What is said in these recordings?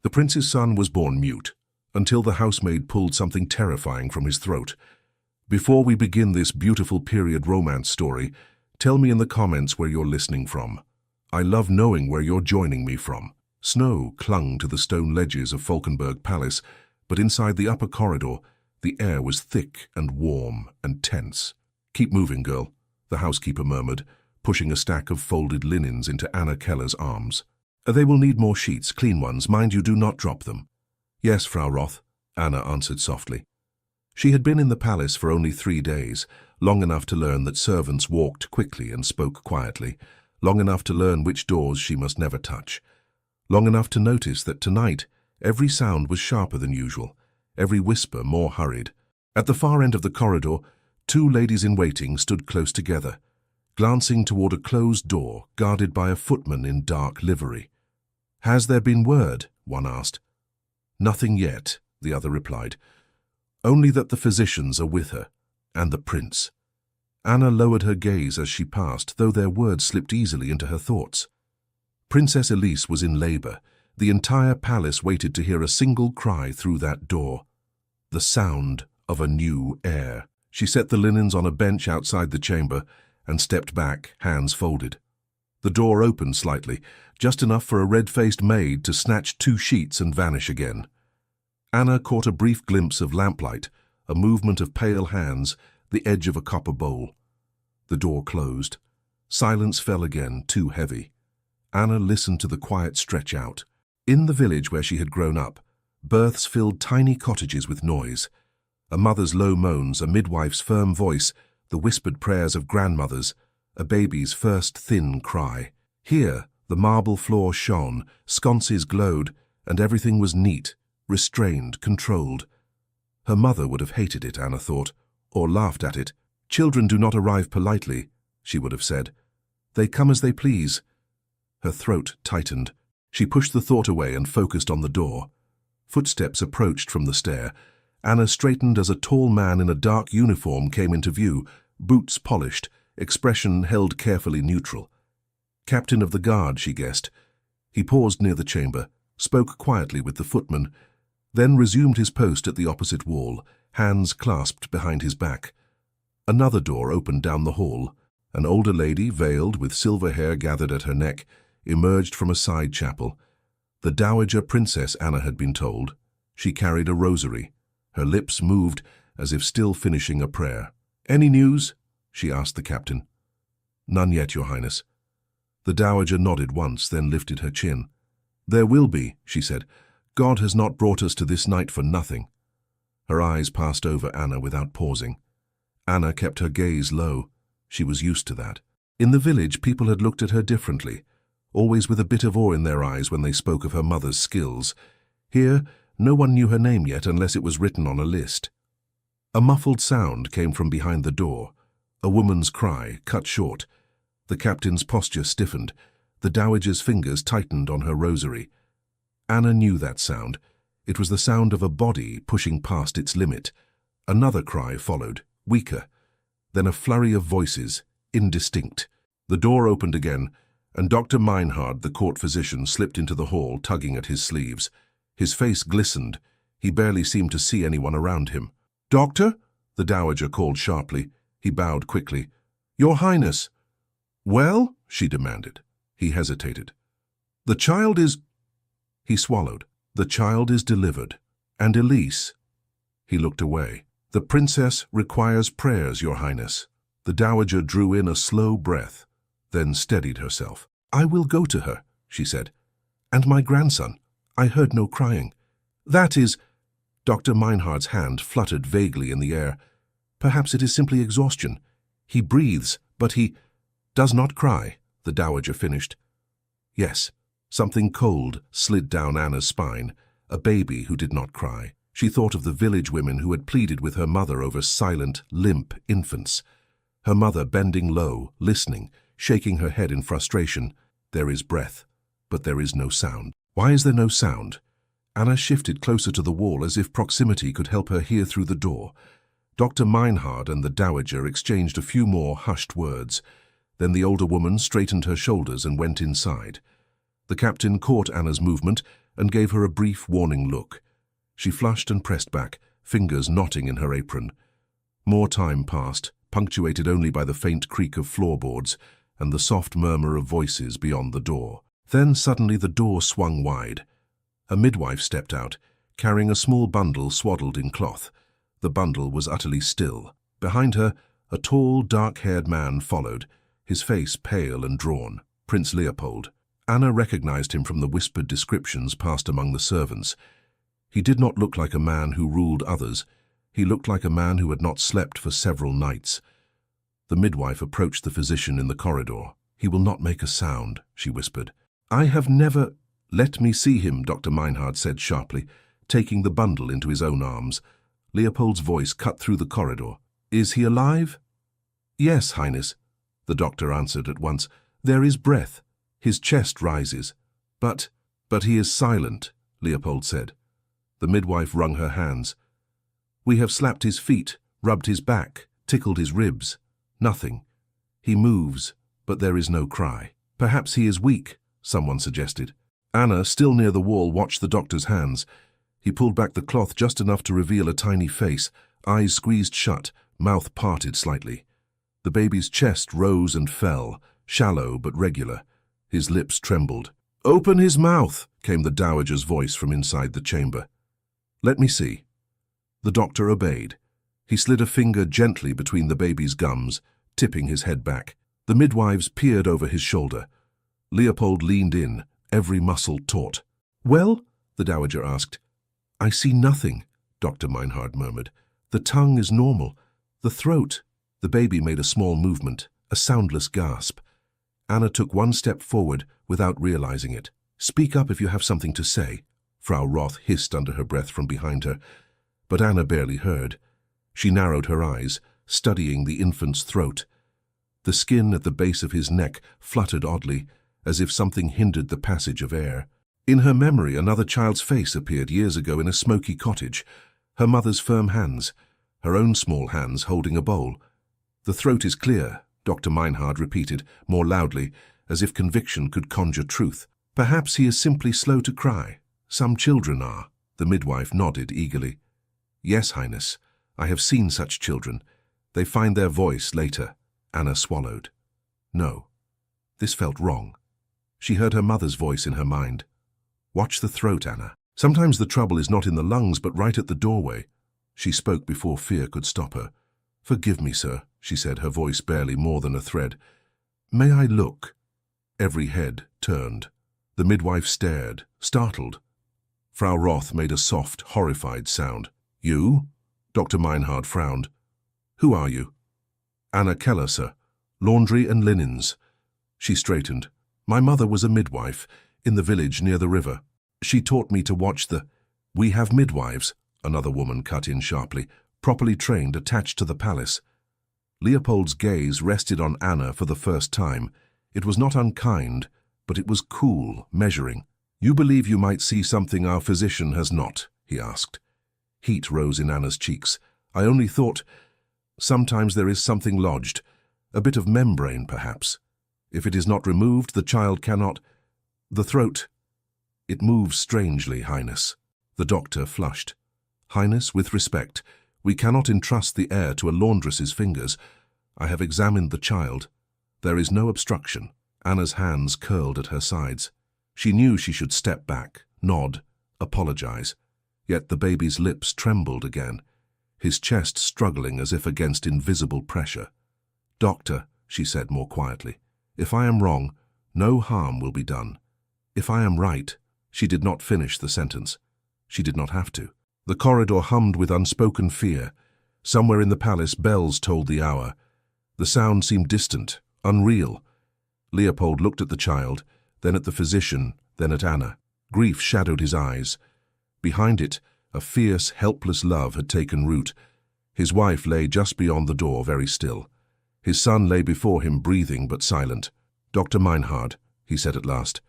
The prince's son was born mute, until the housemaid pulled something terrifying from his throat. Before we begin this beautiful period romance story, tell me in the comments where you're listening from. I love knowing where you're joining me from. Snow clung to the stone ledges of Falkenberg Palace, but inside the upper corridor, the air was thick and warm and tense. "Keep moving, girl," the housekeeper murmured, pushing a stack of folded linens into Anna Keller's arms. "They will need more sheets, clean ones. Mind you, do not drop them." "Yes, Frau Roth," Anna answered softly. She had been in the palace for only 3 days, long enough to learn that servants walked quickly and spoke quietly, long enough to learn which doors she must never touch, long enough to notice that tonight every sound was sharper than usual, every whisper more hurried. At the far end of the corridor, 2 ladies-in-waiting stood close together, glancing toward a closed door guarded by a footman in dark livery. "Has there been word?" one asked. "Nothing yet," the other replied. "Only that the physicians are with her, and the prince." Anna lowered her gaze as she passed, though their words slipped easily into her thoughts. Princess Elise was in labor. The entire palace waited to hear a single cry through that door. The sound of a new heir. She set the linens on a bench outside the chamber and stepped back, hands folded. The door opened slightly, just enough for a red-faced maid to snatch 2 sheets and vanish again. Anna caught a brief glimpse of lamplight, a movement of pale hands, the edge of a copper bowl. The door closed. Silence fell again, too heavy. Anna listened to the quiet stretch out. In the village where she had grown up, births filled tiny cottages with noise. A mother's low moans, a midwife's firm voice, the whispered prayers of grandmothers, a baby's first thin cry. Here, the marble floor shone, sconces glowed, and everything was neat, restrained, controlled. Her mother would have hated it, Anna thought, or laughed at it. "Children do not arrive politely," she would have said. "They come as they please." Her throat tightened. She pushed the thought away and focused on the door. Footsteps approached from the stair. Anna straightened as a tall man in a dark uniform came into view, boots polished, expression held carefully neutral. Captain of the guard, she guessed. He paused near the chamber, spoke quietly with the footman, then resumed his post at the opposite wall, hands clasped behind his back. Another door opened down the hall. An older lady, veiled, with silver hair gathered at her neck, emerged from a side chapel. The dowager princess, Anna had been told. She carried a rosary. Her lips moved as if still finishing a prayer. "Any news?" she asked the captain. "None yet, Your Highness." The dowager nodded once, then lifted her chin. "There will be," she said. "God has not brought us to this night for nothing." Her eyes passed over Anna without pausing. Anna kept her gaze low. She was used to that. In the village, people had looked at her differently, always with a bit of awe in their eyes when they spoke of her mother's skills. Here, no one knew her name yet unless it was written on a list. A muffled sound came from behind the door, a woman's cry, cut short. The captain's posture stiffened. The dowager's fingers tightened on her rosary. Anna knew that sound. It was the sound of a body pushing past its limit. Another cry followed, weaker. Then a flurry of voices, indistinct. The door opened again, and Dr. Meinhard, the court physician, slipped into the hall, tugging at his sleeves. His face glistened. He barely seemed to see anyone around him. "Doctor?" the dowager called sharply. He bowed quickly. "Your Highness." "Well?" she demanded. He hesitated. "The child is—" He swallowed. "The child is delivered. And Elise—" He looked away. "The princess requires prayers, Your Highness." The dowager drew in a slow breath, then steadied herself. "I will go to her," she said. "And my grandson. I heard no crying." "That is—" Dr. Meinhard's hand fluttered vaguely in the air. "Perhaps it is simply exhaustion. He breathes, but he does not cry," the dowager finished. Yes, something cold slid down Anna's spine, a baby who did not cry. She thought of the village women who had pleaded with her mother over silent, limp infants. Her mother bending low, listening, shaking her head in frustration. There is breath, but there is no sound. Why is there no sound? Anna shifted closer to the wall as if proximity could help her hear through the door. Dr. Meinhard and the dowager exchanged a few more hushed words. Then the older woman straightened her shoulders and went inside. The captain caught Anna's movement, and gave her a brief warning look. She flushed and pressed back, fingers knotting in her apron. More time passed, punctuated only by the faint creak of floorboards and the soft murmur of voices beyond the door. Then suddenly the door swung wide. A midwife stepped out, carrying a small bundle swaddled in cloth. The bundle was utterly still. Behind her, a tall, dark-haired man followed, his face pale and drawn. Prince Leopold. Anna recognized him from the whispered descriptions passed among the servants. He did not look like a man who ruled others. He looked like a man who had not slept for several nights. The midwife approached the physician in the corridor. "He will not make a sound," she whispered. "I have never—" "Let me see him," Dr. Meinhard said sharply, taking the bundle into his own arms. Leopold's voice cut through the corridor. "Is he alive?" "Yes, Highness," the doctor answered at once. "There is breath. His chest rises. But he is silent," Leopold said. The midwife wrung her hands. "We have slapped his feet, rubbed his back, tickled his ribs. Nothing. He moves, but there is no cry." "Perhaps he is weak," someone suggested. Anna, still near the wall, watched the doctor's hands. He pulled back the cloth just enough to reveal a tiny face, eyes squeezed shut, mouth parted slightly. The baby's chest rose and fell, shallow but regular. His lips trembled. "Open his mouth," came the dowager's voice from inside the chamber. "Let me see." The doctor obeyed. He slid a finger gently between the baby's gums, tipping his head back. The midwives peered over his shoulder. Leopold leaned in, every muscle taut. "Well?" the dowager asked. "I see nothing," Dr. Meinhard murmured. "The tongue is normal. The throat—" The baby made a small movement, a soundless gasp. Anna took one step forward without realizing it. "Speak up if you have something to say," Frau Roth hissed under her breath from behind her. But Anna barely heard. She narrowed her eyes, studying the infant's throat. The skin at the base of his neck fluttered oddly, as if something hindered the passage of air. In her memory, another child's face appeared years ago in a smoky cottage, her mother's firm hands, her own small hands holding a bowl. "The throat is clear," Dr. Meinhard repeated, more loudly, as if conviction could conjure truth. "Perhaps he is simply slow to cry. Some children are." The midwife nodded eagerly. "Yes, Highness, I have seen such children. They find their voice later." Anna swallowed. No. This felt wrong. She heard her mother's voice in her mind. "Watch the throat, Anna. Sometimes the trouble is not in the lungs, but right at the doorway." She spoke before fear could stop her. "Forgive me, sir," she said, her voice barely more than a thread. "May I look?" Every head turned. The midwife stared, startled. Frau Roth made a soft, horrified sound. "You?" Dr. Meinhard frowned. "Who are you?" "Anna Keller, sir. Laundry and linens." She straightened. "My mother was a midwife in the village near the river. She taught me to watch the—" "We have midwives," another woman cut in sharply, "properly trained, attached to the palace." Leopold's gaze rested on Anna for the first time. It was not unkind, but it was cool, measuring. "You believe you might see something our physician has not?" he asked. Heat rose in Anna's cheeks. "I only thought, sometimes there is something lodged, a bit of membrane perhaps. If it is not removed, the child cannot—" "The throat. It moves strangely, Highness." The doctor flushed. "Highness, with respect, we cannot entrust the air to a laundress's fingers. I have examined the child. There is no obstruction." Anna's hands curled at her sides. She knew she should step back, nod, apologize. Yet the baby's lips trembled again, his chest struggling as if against invisible pressure. "Doctor," she said more quietly, "if I am wrong, no harm will be done. If I am right—" She did not finish the sentence. She did not have to. The corridor hummed with unspoken fear. Somewhere in the palace, bells tolled the hour. The sound seemed distant, unreal. Leopold looked at the child, then at the physician, then at Anna. Grief shadowed his eyes. Behind it, a fierce, helpless love had taken root. His wife lay just beyond the door, very still. His son lay before him, breathing but silent. "Dr. Meinhard," he said at last,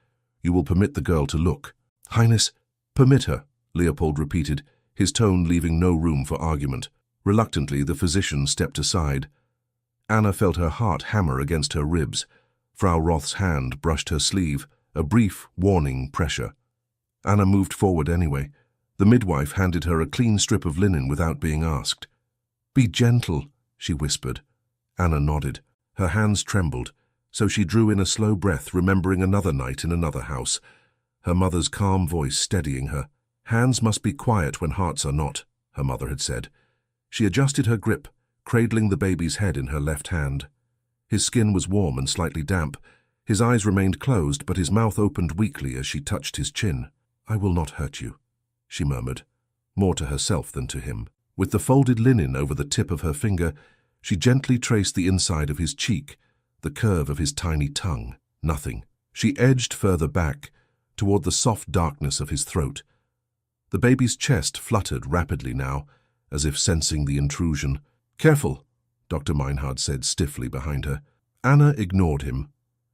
"you will permit the girl to look." "Highness, permit her," Leopold repeated, his tone leaving no room for argument. Reluctantly, the physician stepped aside. Anna felt her heart hammer against her ribs. Frau Roth's hand brushed her sleeve, a brief, warning pressure. Anna moved forward anyway. The midwife handed her a clean strip of linen without being asked. "Be gentle," she whispered. Anna nodded. Her hands trembled, so she drew in a slow breath, remembering another night in another house, her mother's calm voice steadying her. "Hands must be quiet when hearts are not," her mother had said. She adjusted her grip, cradling the baby's head in her left hand. His skin was warm and slightly damp. His eyes remained closed, but his mouth opened weakly as she touched his chin. "I will not hurt you," she murmured, more to herself than to him. With the folded linen over the tip of her finger, she gently traced the inside of his cheek, the curve of his tiny tongue. Nothing. She edged further back, toward the soft darkness of his throat. The baby's chest fluttered rapidly now, as if sensing the intrusion. "Careful," Dr. Meinhard said stiffly behind her. Anna ignored him.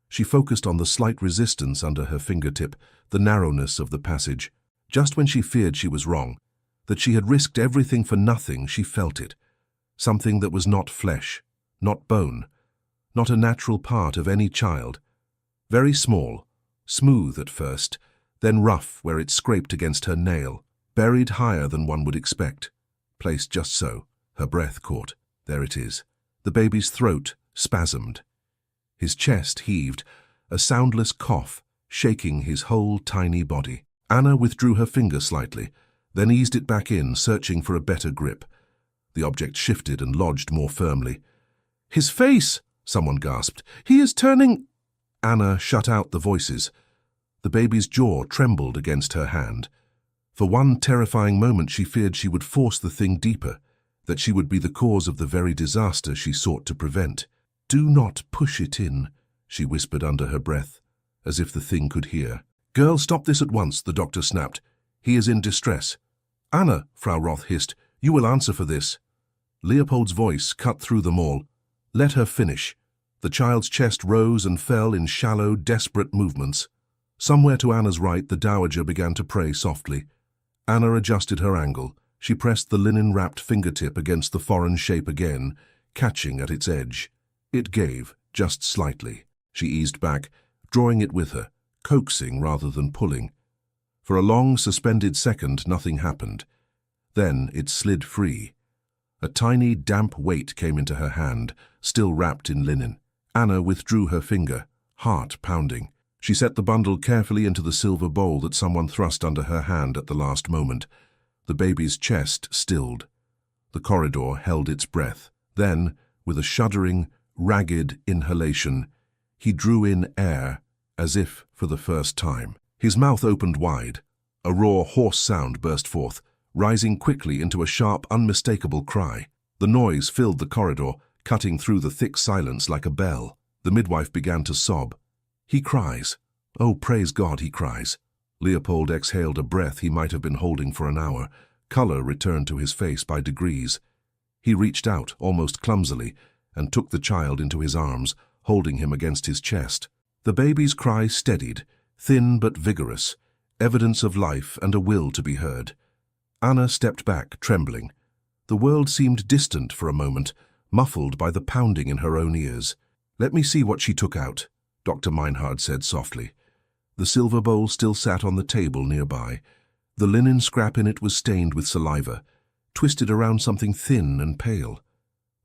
She focused on the slight resistance under her fingertip, the narrowness of the passage. Just when she feared she was wrong, that she had risked everything for nothing, she felt it. Something that was not flesh, not bone, not a natural part of any child. Very small, smooth at first, then rough where it scraped against her nail, buried higher than one would expect. Placed just so, her breath caught. There it is. The baby's throat spasmed. His chest heaved, a soundless cough, shaking his whole tiny body. Anna withdrew her finger slightly, then eased it back in, searching for a better grip. The object shifted and lodged more firmly. "His face!" someone gasped. "He is turning—" Anna shut out the voices. The baby's jaw trembled against her hand. For one terrifying moment she feared she would force the thing deeper, that she would be the cause of the very disaster she sought to prevent. "Do not push it in," she whispered under her breath, as if the thing could hear. "Girl, stop this at once," the doctor snapped. "He is in distress." "Anna," Frau Roth hissed, "you will answer for this." Leopold's voice cut through them all. "Let her finish." The child's chest rose and fell in shallow, desperate movements. Somewhere to Anna's right, the dowager began to pray softly. Anna adjusted her angle. She pressed the linen-wrapped fingertip against the foreign shape again, catching at its edge. It gave, just slightly. She eased back, drawing it with her, coaxing rather than pulling. For a long, suspended second, nothing happened. Then it slid free. A tiny, damp weight came into her hand, still wrapped in linen. Anna withdrew her finger, heart pounding. She set the bundle carefully into the silver bowl that someone thrust under her hand at the last moment. The baby's chest stilled. The corridor held its breath. Then, with a shuddering, ragged inhalation, he drew in air, as if for the first time. His mouth opened wide. A raw, hoarse sound burst forth, rising quickly into a sharp, unmistakable cry. The noise filled the corridor, cutting through the thick silence like a bell. The midwife began to sob. "He cries. Oh, praise God, he cries." Leopold exhaled a breath he might have been holding for an hour. Color returned to his face by degrees. He reached out, almost clumsily, and took the child into his arms, holding him against his chest. The baby's cry steadied, thin but vigorous, evidence of life and a will to be heard. Anna stepped back, trembling. The world seemed distant for a moment, muffled by the pounding in her own ears. "Let me see what she took out," Dr. Meinhard said softly. The silver bowl still sat on the table nearby. The linen scrap in it was stained with saliva, twisted around something thin and pale.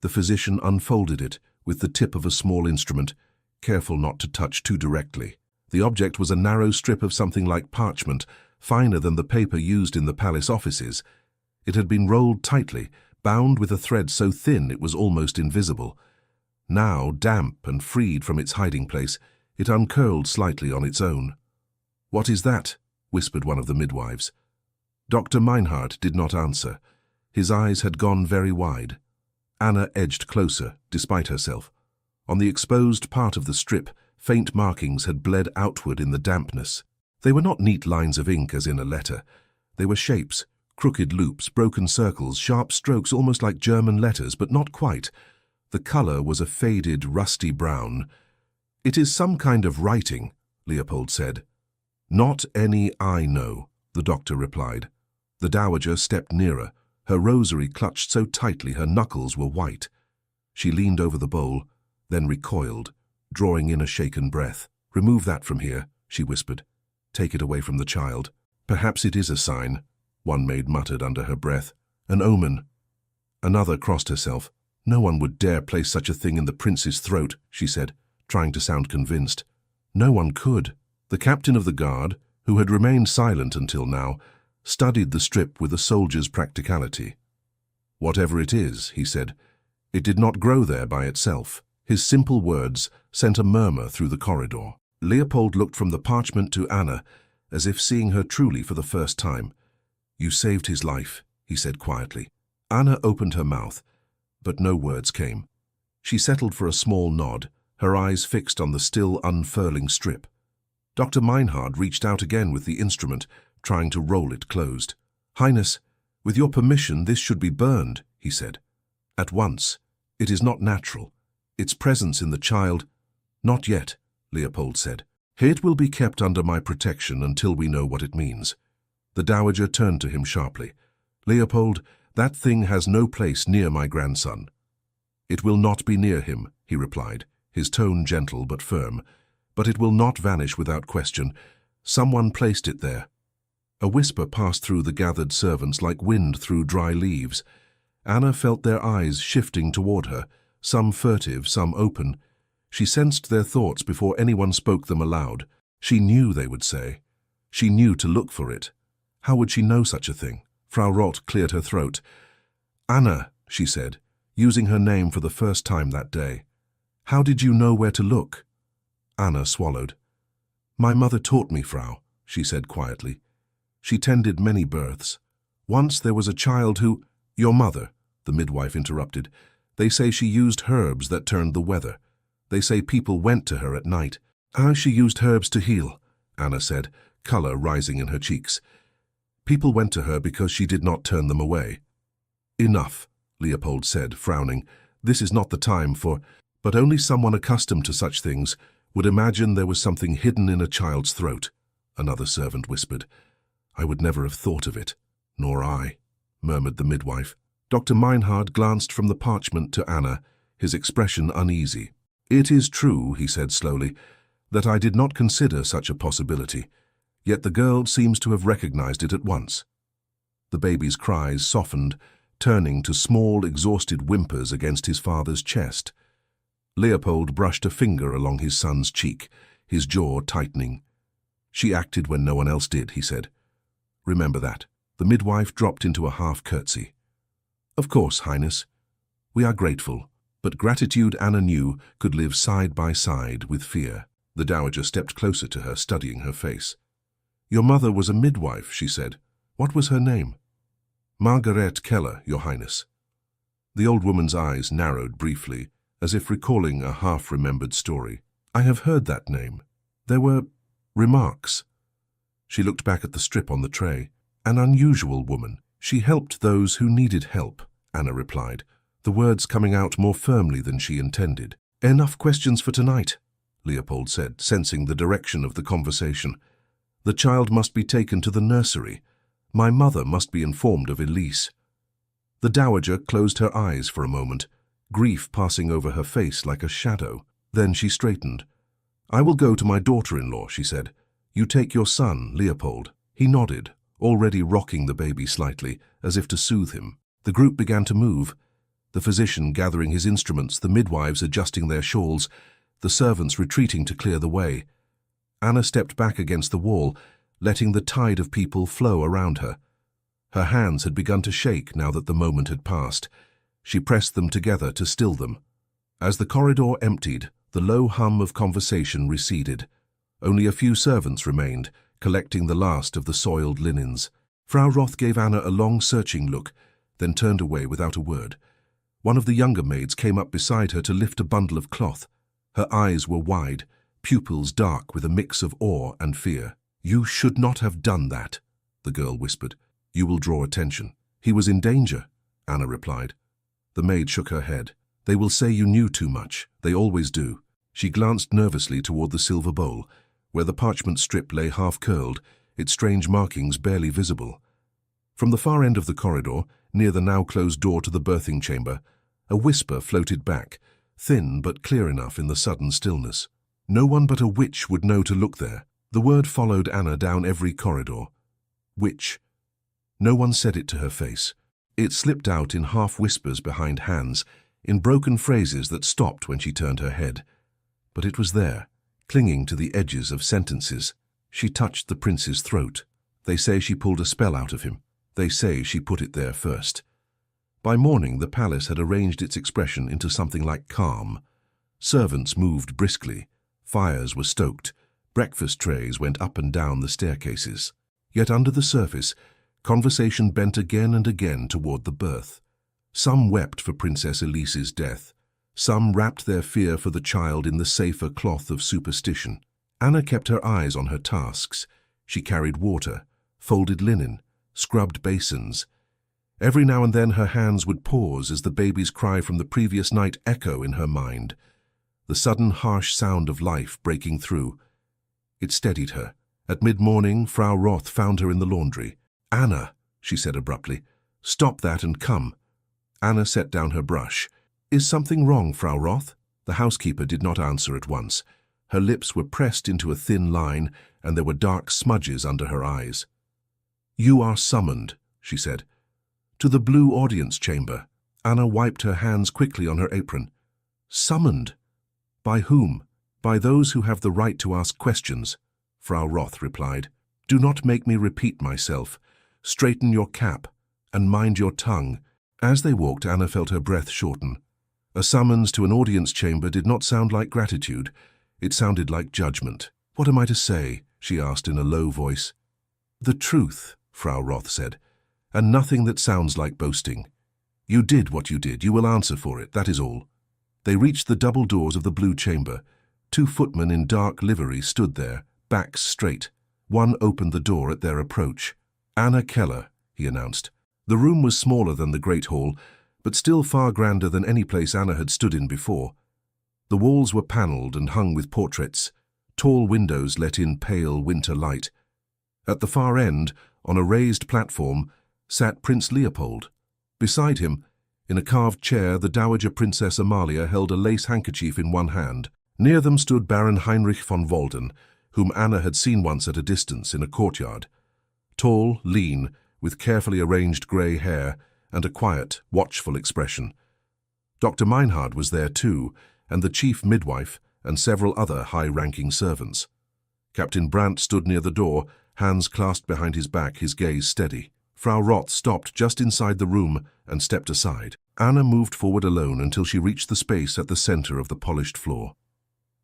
The physician unfolded it with the tip of a small instrument, careful not to touch too directly. The object was a narrow strip of something like parchment, finer than the paper used in the palace offices. It had been rolled tightly, bound with a thread so thin it was almost invisible. Now, damp and freed from its hiding place, it uncurled slightly on its own. "What is that?" whispered one of the midwives. Dr. Meinhard did not answer. His eyes had gone very wide. Anna edged closer, despite herself. On the exposed part of the strip, faint markings had bled outward in the dampness. They were not neat lines of ink as in a letter. They were shapes, crooked loops, broken circles, sharp strokes almost like German letters, but not quite. The color was a faded, rusty brown. "It is some kind of writing," Leopold said. "Not any I know," the doctor replied. The dowager stepped nearer, her rosary clutched so tightly her knuckles were white. She leaned over the bowl, then recoiled, drawing in a shaken breath. "Remove that from here," she whispered. "Take it away from the child." Perhaps it is a sign, one maid muttered under her breath. An omen. Another crossed herself. No one would dare place such a thing in the prince's throat, she said, trying to sound convinced. No one could. The captain of the guard, who had remained silent until now, studied the strip with a soldier's practicality. Whatever it is, he said, it did not grow there by itself. His simple words sent a murmur through the corridor. Leopold looked from the parchment to Anna, as if seeing her truly for the first time. You saved his life, he said quietly. Anna opened her mouth, but no words came. She settled for a small nod, her eyes fixed on the still unfurling strip. Dr. Meinhard reached out again with the instrument, trying to roll it closed. Highness, with your permission, this should be burned, he said. At once. It is not natural. Its presence in the child— Not yet, Leopold said. It will be kept under my protection until we know what it means. The dowager turned to him sharply. Leopold, that thing has no place near my grandson. It will not be near him, he replied, his tone gentle but firm. But it will not vanish without question. Someone placed it there. A whisper passed through the gathered servants like wind through dry leaves. Anna felt their eyes shifting toward her, some furtive, some open. She sensed their thoughts before anyone spoke them aloud. She knew they would say. She knew to look for it. How would she know such a thing? Frau Roth cleared her throat. Anna, she said, using her name for the first time that day. How did you know where to look? Anna swallowed. My mother taught me, Frau, she said quietly. She tended many births. Once there was a child who— Your mother, the midwife interrupted. They say she used herbs that turned the weather. They say people went to her at night. How she used herbs to heal, Anna said, color rising in her cheeks. People went to her because she did not turn them away. Enough, Leopold said, frowning. This is not the time for— But only someone accustomed to such things would imagine there was something hidden in a child's throat, another servant whispered. I would never have thought of it. Nor I, murmured the midwife. Dr. Meinhard glanced from the parchment to Anna, his expression uneasy. It is true, he said slowly, that I did not consider such a possibility, yet the girl seems to have recognized it at once. The baby's cries softened, turning to small, exhausted whimpers against his father's chest. Leopold brushed a finger along his son's cheek, his jaw tightening. She acted when no one else did, he said. Remember that. The midwife dropped into a half curtsy. Of course, Highness. We are grateful, but gratitude Anna knew could live side by side with fear. The dowager stepped closer to her, studying her face. Your mother was a midwife, she said. What was her name? Margaret Keller, Your Highness. The old woman's eyes narrowed briefly, as if recalling a half-remembered story. I have heard that name. There were remarks. She looked back at the strip on the tray. An unusual woman. She helped those who needed help, Anna replied, the words coming out more firmly than she intended. Enough questions for tonight, Leopold said, sensing the direction of the conversation. The child must be taken to the nursery. My mother must be informed of Elise. The dowager closed her eyes for a moment, grief passing over her face like a shadow. Then she straightened. I will go to my daughter-in-law, she said. You take your son, Leopold. He nodded, already rocking the baby slightly, as if to soothe him. The group began to move, the physician gathering his instruments, the midwives adjusting their shawls, the servants retreating to clear the way. Anna stepped back against the wall, letting the tide of people flow around her. Her hands had begun to shake now that the moment had passed. She pressed them together to still them. As the corridor emptied, the low hum of conversation receded. Only a few servants remained, collecting the last of the soiled linens. Frau Roth gave Anna a long, searching look, then turned away without a word. One of the younger maids came up beside her to lift a bundle of cloth. Her eyes were wide, pupils dark with a mix of awe and fear. You should not have done that, the girl whispered. You will draw attention. He was in danger, Anna replied. The maid shook her head. They will say you knew too much. They always do. She glanced nervously toward the silver bowl, where the parchment strip lay half-curled, its strange markings barely visible. From the far end of the corridor, near the now-closed door to the birthing chamber, a whisper floated back, thin but clear enough in the sudden stillness. No one but a witch would know to look there. The word followed Anna down every corridor. Which? No one said it to her face. It slipped out in half-whispers behind Hans, in broken phrases that stopped when she turned her head. But it was there, clinging to the edges of sentences. She touched the prince's throat. They say she pulled a spell out of him. They say she put it there first. By morning, the palace had arranged its expression into something like calm. Servants moved briskly. Fires were stoked. Breakfast trays went up and down the staircases. Yet under the surface, conversation bent again and again toward the birth. Some wept for Princess Elise's death. Some wrapped their fear for the child in the safer cloth of superstition. Anna kept her eyes on her tasks. She carried water, folded linen, scrubbed basins. Every now and then her hands would pause as the baby's cry from the previous night echo in her mind. The sudden harsh sound of life breaking through. It steadied her. At mid-morning, Frau Roth found her in the laundry. "Anna," she said abruptly, "stop that and come." Anna set down her brush. "Is something wrong, Frau Roth?" The housekeeper did not answer at once. Her lips were pressed into a thin line, and there were dark smudges under her eyes. "You are summoned," she said. "To the blue audience chamber." Anna wiped her hands quickly on her apron. "Summoned? By whom?" "By those who have the right to ask questions," Frau Roth replied. "Do not make me repeat myself. Straighten your cap, and mind your tongue." As they walked, Anna felt her breath shorten. A summons to an audience chamber did not sound like gratitude. It sounded like judgment. "What am I to say?" she asked in a low voice. "The truth," Frau Roth said, "and nothing that sounds like boasting. You did what you did. You will answer for it, that is all." They reached the double doors of the blue chamber. 2 footmen in dark livery stood there, backs straight. One opened the door at their approach. "Anna Keller," he announced. The room was smaller than the Great Hall, but still far grander than any place Anna had stood in before. The walls were panelled and hung with portraits. Tall windows let in pale winter light. At the far end, on a raised platform, sat Prince Leopold. Beside him, in a carved chair, the Dowager Princess Amalia held a lace handkerchief in one hand. Near them stood Baron Heinrich von Walden, whom Anna had seen once at a distance in a courtyard. Tall, lean, with carefully arranged grey hair and a quiet, watchful expression. Dr. Meinhard was there too, and the chief midwife and several other high-ranking servants. Captain Brandt stood near the door, hands clasped behind his back, his gaze steady. Frau Roth stopped just inside the room and stepped aside. Anna moved forward alone until she reached the space at the center of the polished floor.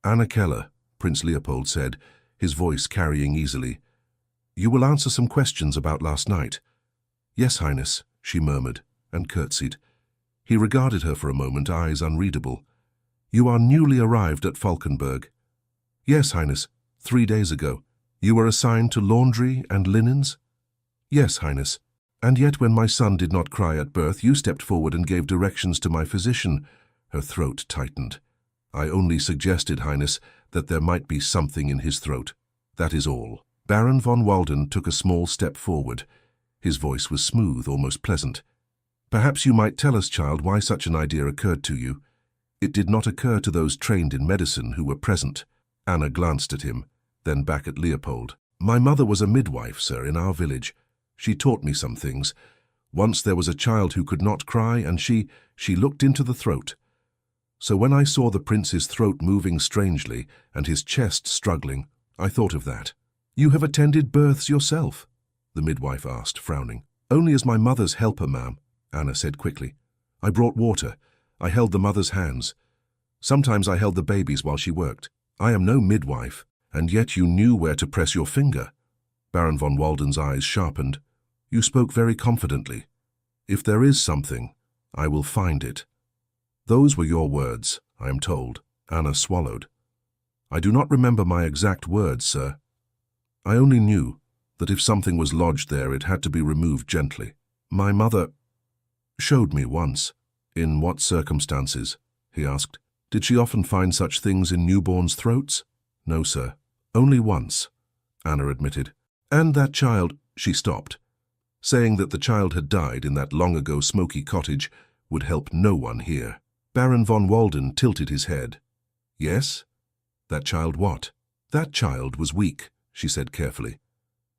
"Anna Keller," Prince Leopold said, his voice carrying easily. "You will answer some questions about last night." "Yes, Highness," she murmured, and curtsied. He regarded her for a moment, eyes unreadable. "You are newly arrived at Falkenberg." "Yes, Highness, 3 days ago." "You were assigned to laundry and linens?" "Yes, Highness. And yet when my son did not cry at birth, you stepped forward and gave directions to my physician." Her throat tightened. "I only suggested, Highness, that there might be something in his throat. That is all." Baron von Walden took a small step forward. His voice was smooth, almost pleasant. "Perhaps you might tell us, child, why such an idea occurred to you. It did not occur to those trained in medicine who were present." Anna glanced at him, then back at Leopold. "My mother was a midwife, sir, in our village. She taught me some things. Once there was a child who could not cry, and she looked into the throat. So when I saw the prince's throat moving strangely and his chest struggling, I thought of that." "You have attended births yourself?" the midwife asked, frowning. "Only as my mother's helper, ma'am," Anna said quickly. "I brought water. I held the mother's hands. Sometimes I held the baby's while she worked. I am no midwife, and yet you knew where to press your finger." Baron von Walden's eyes sharpened. "You spoke very confidently. If there is something, I will find it." "Those were your words, I am told." Anna swallowed. "I do not remember my exact words, sir. I only knew that if something was lodged there, it had to be removed gently. My mother showed me once." "In what circumstances?" he asked. "Did she often find such things in newborns' throats?" "No, sir. Only once," Anna admitted. "And that child—" She stopped. Saying that the child had died in that long-ago smoky cottage would help no one here. Baron von Walden tilted his head. "Yes? That child what?" "That child was weak," she said carefully.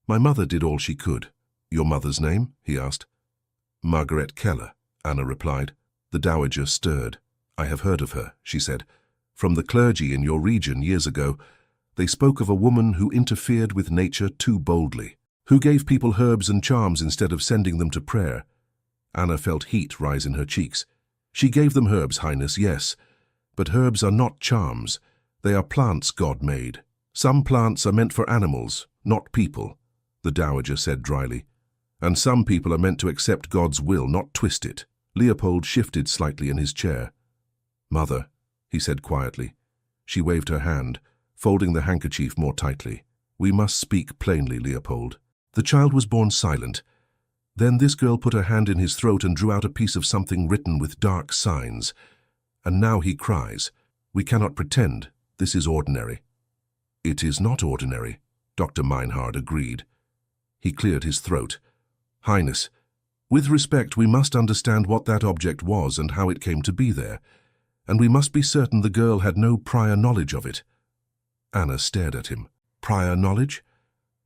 "My mother did all she could. Your mother's name? He asked. Margaret Keller, Anna replied. The dowager stirred. I have heard of her, she said. From the clergy in your region years ago. They spoke of a woman who interfered with nature too boldly, who gave people herbs and charms instead of sending them to prayer. Anna felt heat rise in her cheeks. She gave them herbs, Highness, yes. But herbs are not charms. They are plants God made. Some plants are meant for animals, not people, the dowager said dryly. And some people are meant to accept God's will, not twist it. Leopold shifted slightly in his chair. Mother, he said quietly. She waved her hand, folding the handkerchief more tightly. We must speak plainly, Leopold. The child was born silent. Then this girl put her hand in his throat and drew out a piece of something written with dark signs. And now he cries. We cannot pretend this is ordinary. It is not ordinary, Dr. Meinhard agreed. He cleared his throat. Highness, with respect, we must understand what that object was and how it came to be there, and we must be certain the girl had no prior knowledge of it. Anna stared at him. Prior knowledge?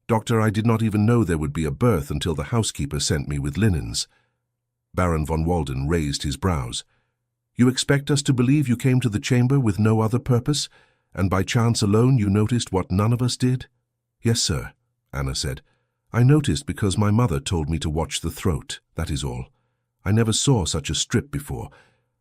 Doctor, I did not even know there would be a birth until the housekeeper sent me with linens. Baron von Walden raised his brows. You expect us to believe you came to the chamber with no other purpose, and by chance alone you noticed what none of us did? Yes, sir, Anna said. I noticed because my mother told me to watch the throat, that is all. I never saw such a strip before.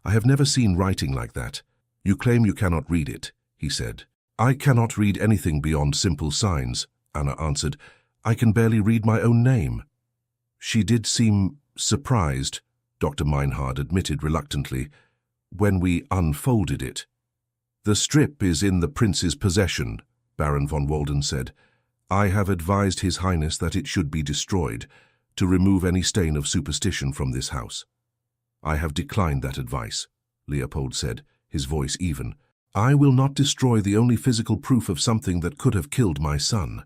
I have never seen writing like that. You claim you cannot read it, he said. I cannot read anything beyond simple signs, Anna answered. I can barely read my own name. She did seem surprised, Dr. Meinhard admitted reluctantly, when we unfolded it. The strip is in the prince's possession, Baron von Walden said. I have advised His Highness that it should be destroyed, to remove any stain of superstition from this house. I have declined that advice, Leopold said, his voice even. I will not destroy the only physical proof of something that could have killed my son.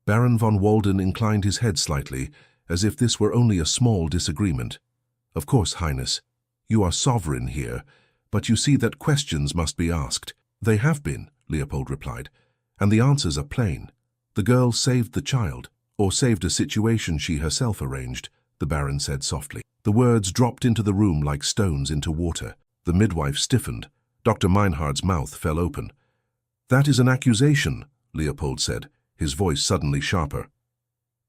Baron von Walden inclined his head slightly, as if this were only a small disagreement. Of course, Highness, you are sovereign here, but you see that questions must be asked. They have been, Leopold replied, and the answers are plain. The girl saved the child, or saved a situation she herself arranged, the Baron said softly. The words dropped into the room like stones into water. The midwife stiffened. Dr. Meinhard's mouth fell open. That is an accusation, Leopold said, his voice suddenly sharper.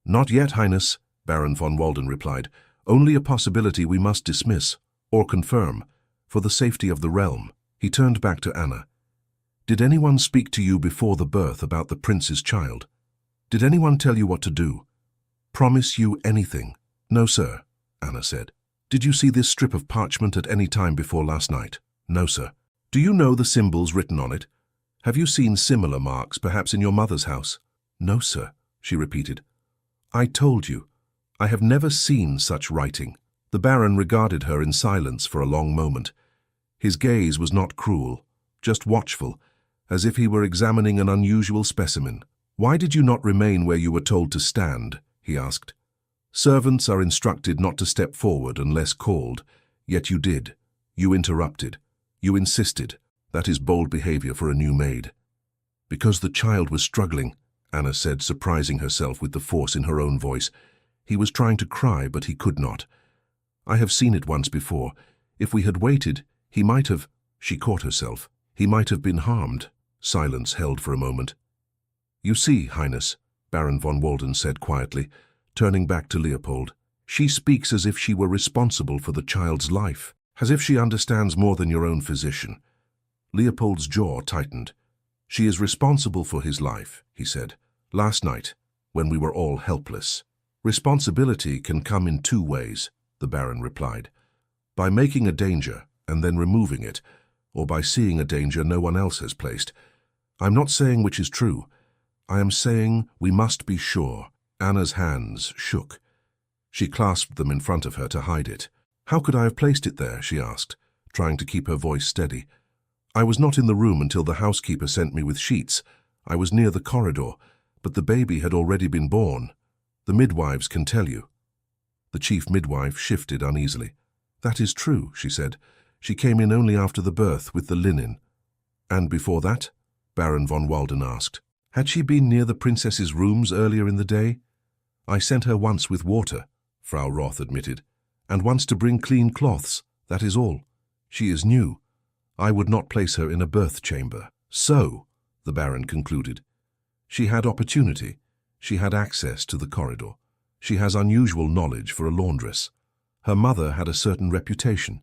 Not yet, Highness, Baron von Walden replied. Only a possibility we must dismiss, or confirm, for the safety of the realm. He turned back to Anna. Did anyone speak to you before the birth about the prince's child? Did anyone tell you what to do? Promise you anything? No, sir, Anna said. Did you see this strip of parchment at any time before last night? No, sir. Do you know the symbols written on it? Have you seen similar marks, perhaps in your mother's house? No, sir, she repeated. I told you. I have never seen such writing. The Baron regarded her in silence for a long moment. His gaze was not cruel, just watchful, as if he were examining an unusual specimen. Why did you not remain where you were told to stand? He asked. Servants are instructed not to step forward unless called, yet you did. You interrupted. You insisted. That is bold behavior for a new maid. Because the child was struggling, Anna said, surprising herself with the force in her own voice. He was trying to cry, but he could not. I have seen it once before. If we had waited, he might have... She caught herself. He might have been harmed. Silence held for a moment. You see, Highness, Baron von Walden said quietly, turning back to Leopold. She speaks as if she were responsible for the child's life, as if she understands more than your own physician. Leopold's jaw tightened. She is responsible for his life, he said. Last night, when we were all helpless. Responsibility can come in two ways, the Baron replied. By making a danger and then removing it, or by seeing a danger no one else has placed. I'm not saying which is true. I am saying we must be sure. Anna's hands shook. She clasped them in front of her to hide it. How could I have placed it there, she asked, trying to keep her voice steady. I was not in the room until the housekeeper sent me with sheets. I was near the corridor, but the baby had already been born. The midwives can tell you. The chief midwife shifted uneasily. That is true, she said. She came in only after the birth with the linen. And before that? Baron von Walden asked. Had she been near the princess's rooms earlier in the day? I sent her once with water, Frau Roth admitted, and once to bring clean cloths, that is all. She is new. I would not place her in a birth chamber. So, the Baron concluded, she had opportunity. She had access to the corridor. She has unusual knowledge for a laundress. Her mother had a certain reputation.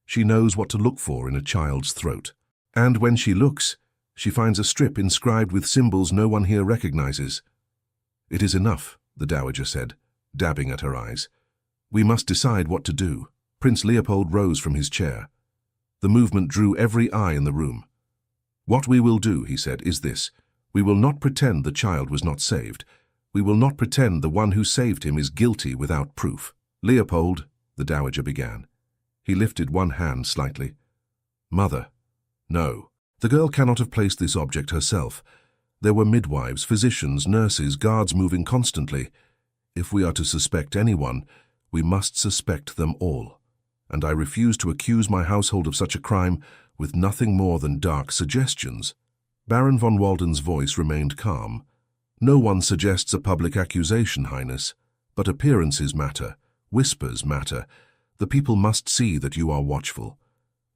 She knows what to look for in a child's throat. And when she looks, she finds a strip inscribed with symbols no one here recognizes. It is enough, the Dowager said, dabbing at her eyes. We must decide what to do. Prince Leopold rose from his chair. The movement drew every eye in the room. What we will do, he said, is this. We will not pretend the child was not saved. We will not pretend the one who saved him is guilty without proof. Leopold, the Dowager began. He lifted one hand slightly. Mother. No. The girl cannot have placed this object herself. There were midwives, physicians, nurses, guards moving constantly. If we are to suspect anyone, we must suspect them all. And I refuse to accuse my household of such a crime with nothing more than dark suggestions. Baron von Walden's voice remained calm. No one suggests a public accusation, Highness, but appearances matter, whispers matter. The people must see that you are watchful,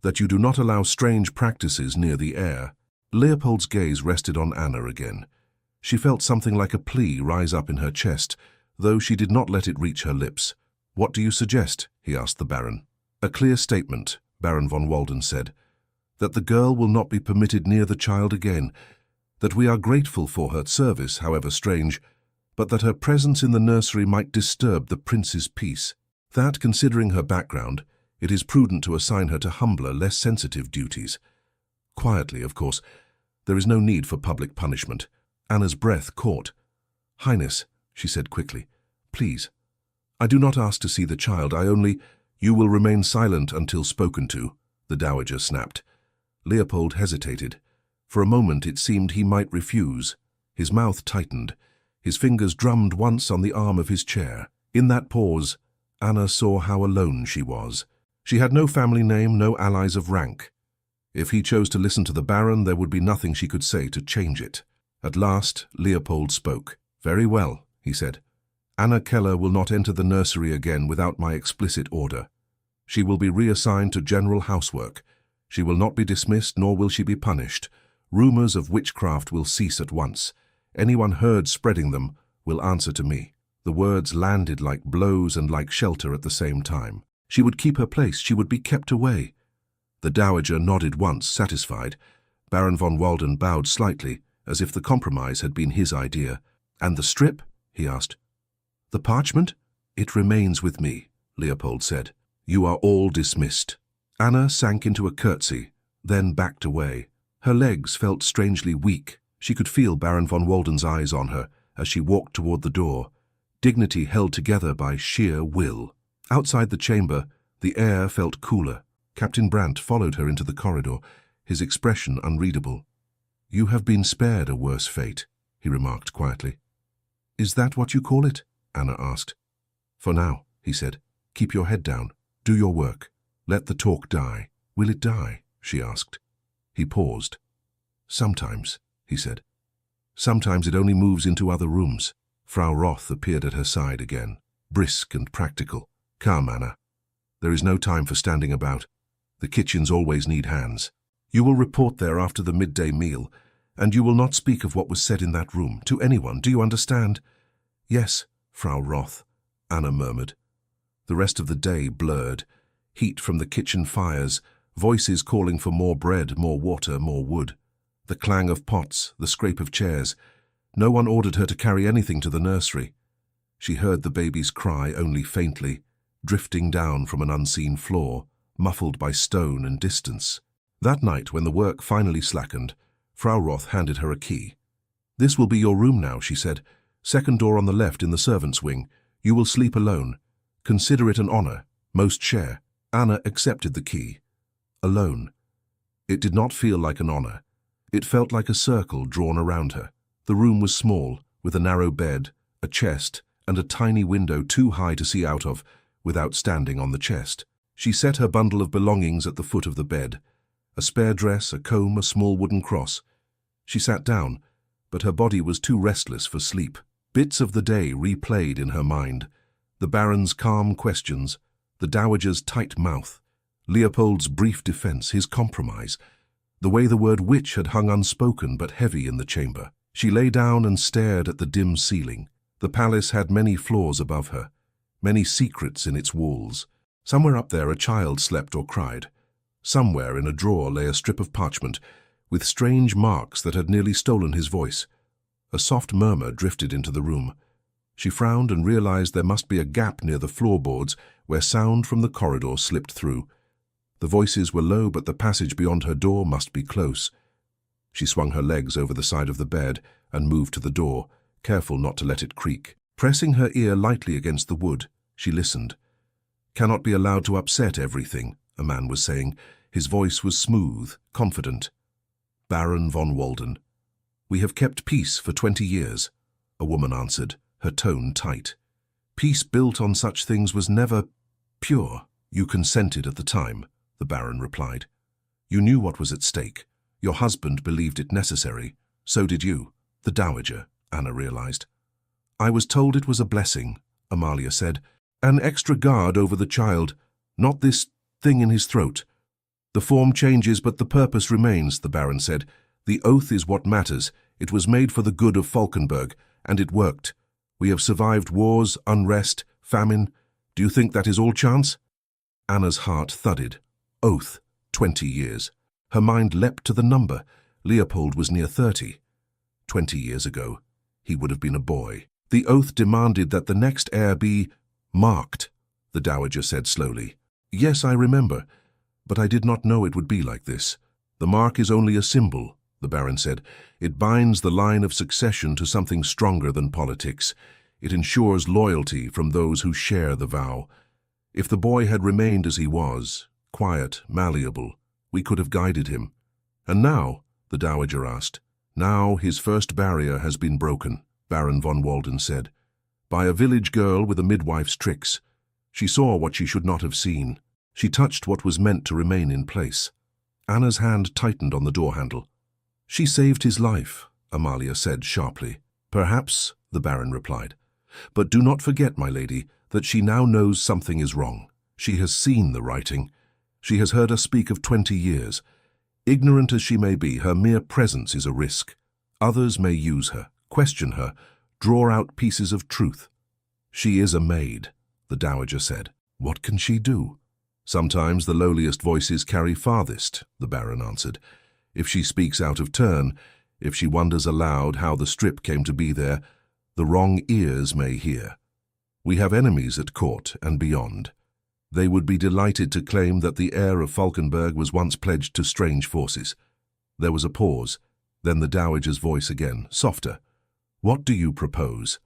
that you do not allow strange practices near the heir. Leopold's gaze rested on Anna again. She felt something like a plea rise up in her chest, though she did not let it reach her lips. What do you suggest? He asked the Baron. A clear statement, Baron von Walden said, that the girl will not be permitted near the child again, that we are grateful for her service, however strange, but that her presence in the nursery might disturb the prince's peace. That, considering her background, it is prudent to assign her to humbler, less sensitive duties. Quietly, of course. There is no need for public punishment. Anna's breath caught. Highness, she said quickly, please. I do not ask to see the child, I only— You will remain silent until spoken to, the Dowager snapped. Leopold hesitated. For a moment it seemed he might refuse. His mouth tightened. His fingers drummed once on the arm of his chair. In that pause, Anna saw how alone she was. She had no family name, no allies of rank. If he chose to listen to the Baron, there would be nothing she could say to change it. At last, Leopold spoke. Very well, he said. Anna Keller will not enter the nursery again without my explicit order. She will be reassigned to general housework. She will not be dismissed, nor will she be punished. Rumors of witchcraft will cease at once. Anyone heard spreading them will answer to me. The words landed like blows and like shelter at the same time. She would keep her place. She would be kept away. The Dowager nodded once, satisfied. Baron von Walden bowed slightly, as if the compromise had been his idea. And the strip? He asked. The parchment? It remains with me, Leopold said. You are all dismissed. Anna sank into a curtsy, then backed away. Her legs felt strangely weak. She could feel Baron von Walden's eyes on her as she walked toward the door, dignity held together by sheer will. Outside the chamber, the air felt cooler. Captain Brandt followed her into the corridor, his expression unreadable. You have been spared a worse fate, he remarked quietly. Is that what you call it? Anna asked. For now, he said. Keep your head down. Do your work. Let the talk die. Will it die? She asked. He paused. Sometimes, he said. Sometimes it only moves into other rooms. Frau Roth appeared at her side again, brisk and practical. Come, Anna. There is no time for standing about. The kitchens always need hands. You will report there after the midday meal, and you will not speak of what was said in that room to anyone. Do you understand? Yes, Frau Roth, Anna murmured. The rest of the day blurred. Heat from the kitchen fires, voices calling for more bread, more water, more wood. The clang of pots, the scrape of chairs. No one ordered her to carry anything to the nursery. She heard the baby's cry only faintly, drifting down from an unseen floor, muffled by stone and distance. That night, when the work finally slackened, Frau Roth handed her a key. This will be your room now, she said. Second door on the left in the servants' wing. You will sleep alone. Consider it an honor. Most share. Anna accepted the key. Alone. It did not feel like an honor. It felt like a circle drawn around her. The room was small, with a narrow bed, a chest, and a tiny window too high to see out of, without standing on the chest. She set her bundle of belongings at the foot of the bed. A spare dress, a comb, a small wooden cross. She sat down, but her body was too restless for sleep. Bits of the day replayed in her mind. The Baron's calm questions, the Dowager's tight mouth, Leopold's brief defense, his compromise, the way the word witch had hung unspoken but heavy in the chamber. She lay down and stared at the dim ceiling. The palace had many floors above her, many secrets in its walls. Somewhere up there a child slept or cried. Somewhere in a drawer lay a strip of parchment, with strange marks that had nearly stolen his voice. A soft murmur drifted into the room. She frowned and realized there must be a gap near the floorboards where sound from the corridor slipped through. The voices were low, but the passage beyond her door must be close. She swung her legs over the side of the bed and moved to the door, careful not to let it creak. Pressing her ear lightly against the wood, she listened. "Cannot be allowed to upset everything," a man was saying. His voice was smooth, confident. "Baron von Walden." "We have kept peace for 20 years, a woman answered, her tone tight. "Peace built on such things was never pure." "You consented at the time," the Baron replied. "You knew what was at stake. Your husband believed it necessary. So did you." "The Dowager," Anna realized. "I was told it was a blessing," Amalia said. "An extra guard over the child, not this thing in his throat." "The form changes, but the purpose remains," the Baron said. "The oath is what matters. It was made for the good of Falkenberg, and it worked. We have survived wars, unrest, famine. Do you think that is all chance?" Anna's heart thudded. Oath, 20 years. Her mind leapt to the number. Leopold was near 30. 20 years ago, he would have been a boy. "The oath demanded that the next heir be marked," the Dowager said slowly. "Yes, I remember, but I did not know it would be like this." "The mark is only a symbol," the Baron said. "It binds the line of succession to something stronger than politics. It ensures loyalty from those who share the vow. If the boy had remained as he was, quiet, malleable, we could have guided him. And now," the Dowager asked. "Now his first barrier has been broken," Baron von Walden said. "By a village girl with a midwife's tricks. She saw what she should not have seen. She touched what was meant to remain in place." Anna's hand tightened on the door handle. "She saved his life," Amalia said sharply. "Perhaps," the Baron replied. "But do not forget, my lady, that she now knows something is wrong. She has seen the writing. She has heard us speak of 20 years. Ignorant as she may be, her mere presence is a risk. Others may use her, question her, draw out pieces of truth." "She is a maid," the Dowager said. "What can she do?" "Sometimes the lowliest voices carry farthest," the Baron answered. "If she speaks out of turn, if she wonders aloud how the strip came to be there, the wrong ears may hear. We have enemies at court and beyond. They would be delighted to claim that the heir of Falkenberg was once pledged to strange forces." There was a pause, then the Dowager's voice again, softer. "What do you propose?"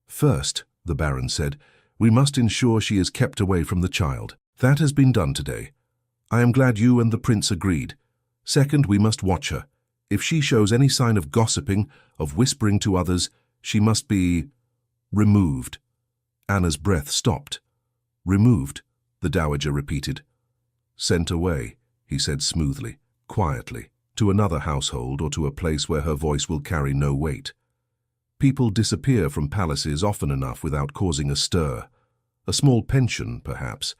"First," the Baron said, "we must ensure she is kept away from the child. That has been done today. I am glad you and the prince agreed. Second, we must watch her. If she shows any sign of gossiping, of whispering to others, she must be removed." Anna's breath stopped. "Removed," the Dowager repeated. "Sent away," he said smoothly, quietly, "to another household or to a place where her voice will carry no weight. People disappear from palaces often enough without causing a stir. A small pension, perhaps.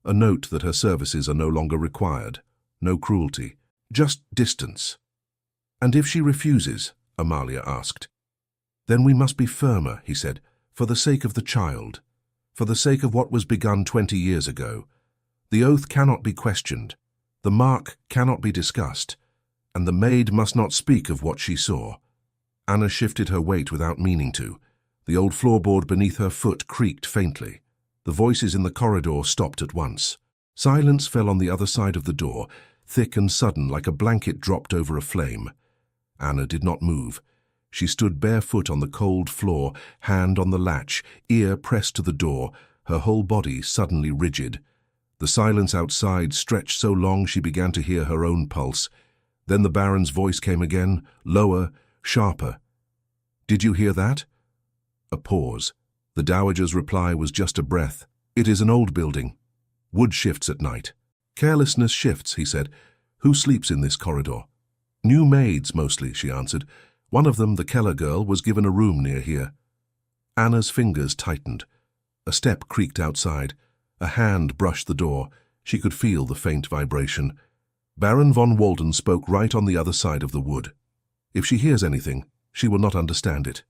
A note that her services are no longer required. No cruelty. Just distance." "And if she refuses?" Amalia asked. "Then we must be firmer," he said, "for the sake of the child. For the sake of what was begun 20 years ago. The oath cannot be questioned. The mark cannot be discussed. And the maid must not speak of what she saw." Anna shifted her weight without meaning to. The old floorboard beneath her foot creaked faintly. The voices in the corridor stopped at once. Silence fell on the other side of the door, thick and sudden like a blanket dropped over a flame. Anna did not move. She stood barefoot on the cold floor, hand on the latch, ear pressed to the door, her whole body suddenly rigid. The silence outside stretched so long she began to hear her own pulse. Then the Baron's voice came again, lower, sharper. "Did you hear that?" A pause. The Dowager's reply was just a breath. "It is an old building. Wood shifts at night." "Carelessness shifts," he said. "Who sleeps in this corridor?" "New maids, mostly," she answered. "One of them, the Keller girl, was given a room near here." Anna's fingers tightened. A step creaked outside. A hand brushed the door. She could feel the faint vibration. Baron von Walden spoke right on the other side of the wood. If she hears anything, she will not understand it.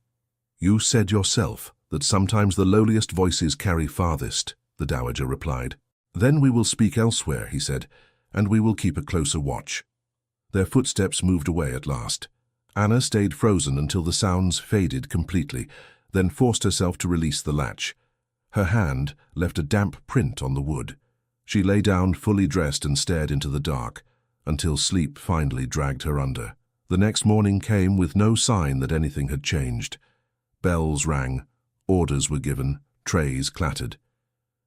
You said yourself that sometimes the lowliest voices carry farthest, the Dowager replied. Then we will speak elsewhere, he said, and we will keep a closer watch. Their footsteps moved away at last. Anna stayed frozen until the sounds faded completely, then forced herself to release the latch. Her hand left a damp print on the wood. She lay down fully dressed and stared into the dark, until sleep finally dragged her under. The next morning came with no sign that anything had changed. Bells rang, orders were given, trays clattered.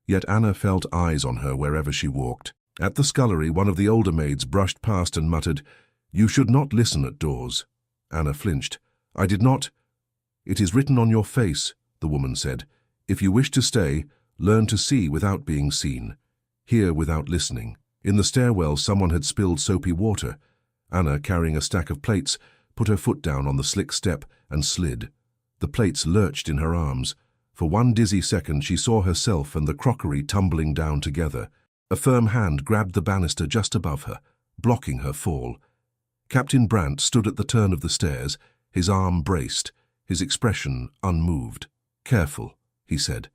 Yet Anna felt eyes on her wherever she walked. At the scullery, one of the older maids brushed past and muttered, "You should not listen at doors." Anna flinched. "I did not." "It is written on your face," the woman said. "If you wish to stay, learn to see without being seen, hear without listening." In the stairwell, someone had spilled soapy water. Anna, carrying a stack of plates, put her foot down on the slick step and slid. The plates lurched in her arms. For one dizzy second, she saw herself and the crockery tumbling down together. A firm hand grabbed the banister just above her, blocking her fall. Captain Brandt stood at the turn of the stairs, his arm braced, his expression unmoved. "Careful," he said.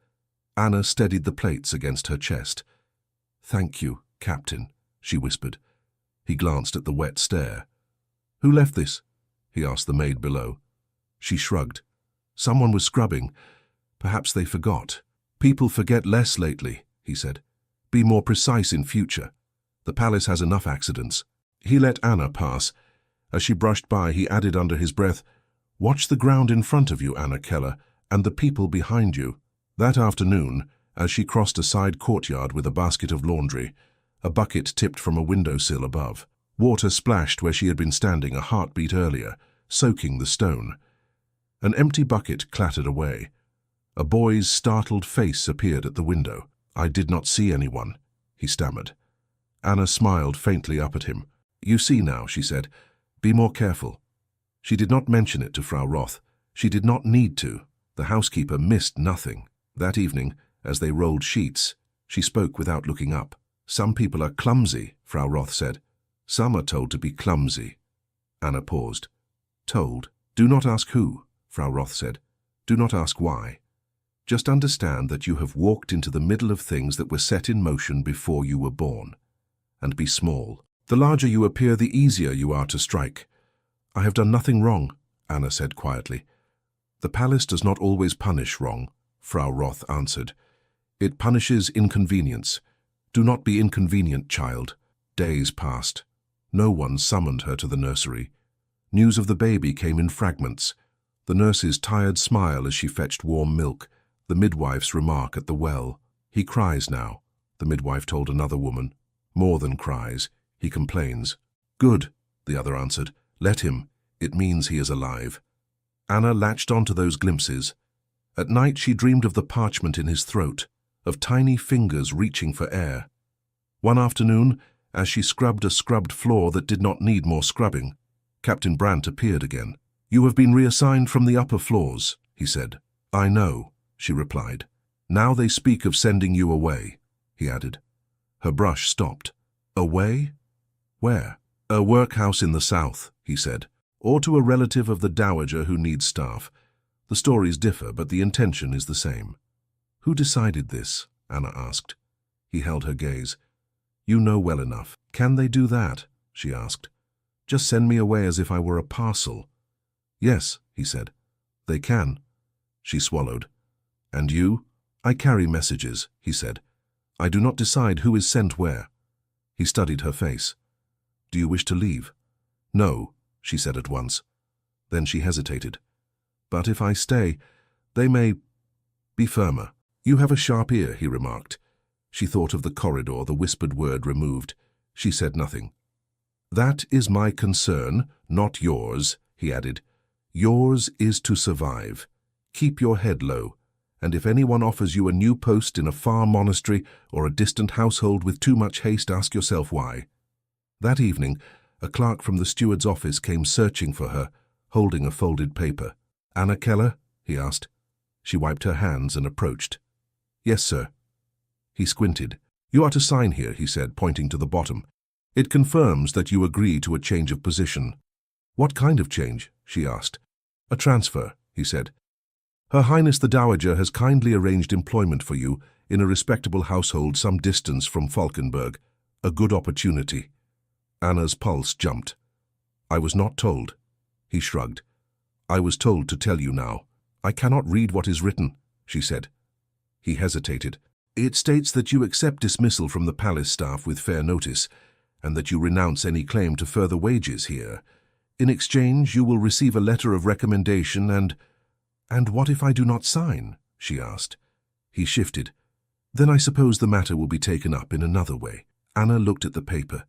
Anna steadied the plates against her chest. "Thank you, Captain," she whispered. He glanced at the wet stair. "Who left this?" he asked the maid below. She shrugged. "Someone was scrubbing. Perhaps they forgot." "People forget less lately," he said. "Be more precise in future. The palace has enough accidents." He let Anna pass. As she brushed by, he added under his breath, "Watch the ground in front of you, Anna Keller, and the people behind you." That afternoon, as she crossed a side courtyard with a basket of laundry, a bucket tipped from a windowsill above. Water splashed where she had been standing a heartbeat earlier, soaking the stone. An empty bucket clattered away. A boy's startled face appeared at the window. "I did not see anyone," he stammered. Anna smiled faintly up at him. "You see now," she said. "Be more careful." She did not mention it to Frau Roth. She did not need to. The housekeeper missed nothing. That evening, as they rolled sheets, she spoke without looking up. "Some people are clumsy," Frau Roth said. "Some are told to be clumsy." Anna paused. "Told? Do not ask who," Frau Roth said. "Do not ask why. Just understand that you have walked into the middle of things that were set in motion before you were born. And be small. The larger you appear, the easier you are to strike." "I have done nothing wrong," Anna said quietly. "The palace does not always punish wrong," Frau Roth answered. "It punishes inconvenience. Do not be inconvenient, child." Days passed. No one summoned her to the nursery. News of the baby came in fragments. The nurse's tired smile as she fetched warm milk, the midwife's remark at the well. "He cries now," the midwife told another woman. "More than cries, he complains." "Good," the other answered. "Let him. It means he is alive." Anna latched onto those glimpses. At night she dreamed of the parchment in his throat, of tiny fingers reaching for air. One afternoon, as she scrubbed a scrubbed floor that did not need more scrubbing, Captain Brandt appeared again. "You have been reassigned from the upper floors," he said. "I know," she replied. "Now they speak of sending you away," he added. Her brush stopped. "Away? Where?" "A workhouse in the south," he said, "or to a relative of the Dowager who needs staff. The stories differ, but the intention is the same." "Who decided this?" Anna asked. He held her gaze. "You know well enough." "Can they do that?" she asked. "Just send me away as if I were a parcel?" "Yes," he said. "They can." She swallowed. "And you?" "I carry messages," he said. "I do not decide who is sent where." He studied her face. "Do you wish to leave?" "No," she said at once. Then she hesitated. "But if I stay, they may be firmer." "You have a sharp ear," he remarked. She thought of the corridor, the whispered word removed. She said nothing. "That is my concern, not yours," he added. "Yours is to survive. Keep your head low, and if anyone offers you a new post in a far monastery or a distant household with too much haste, ask yourself why." That evening, a clerk from the steward's office came searching for her, holding a folded paper. "Anna Keller?" he asked. She wiped her hands and approached. "Yes, sir." He squinted. "You are to sign here," he said, pointing to the bottom. "It confirms that you agree to a change of position." "What kind of change?" she asked. "A transfer," he said. "Her Highness the Dowager has kindly arranged employment for you in a respectable household some distance from Falkenberg. A good opportunity." Anna's pulse jumped. "I was not told." He shrugged. "I was told to tell you now." "I cannot read what is written," she said. He hesitated. "It states that you accept dismissal from the palace staff with fair notice, and that you renounce any claim to further wages here. In exchange, you will receive a letter of recommendation and— "And what if I do not sign?" she asked. He shifted. "Then I suppose the matter will be taken up in another way." Anna looked at the paper.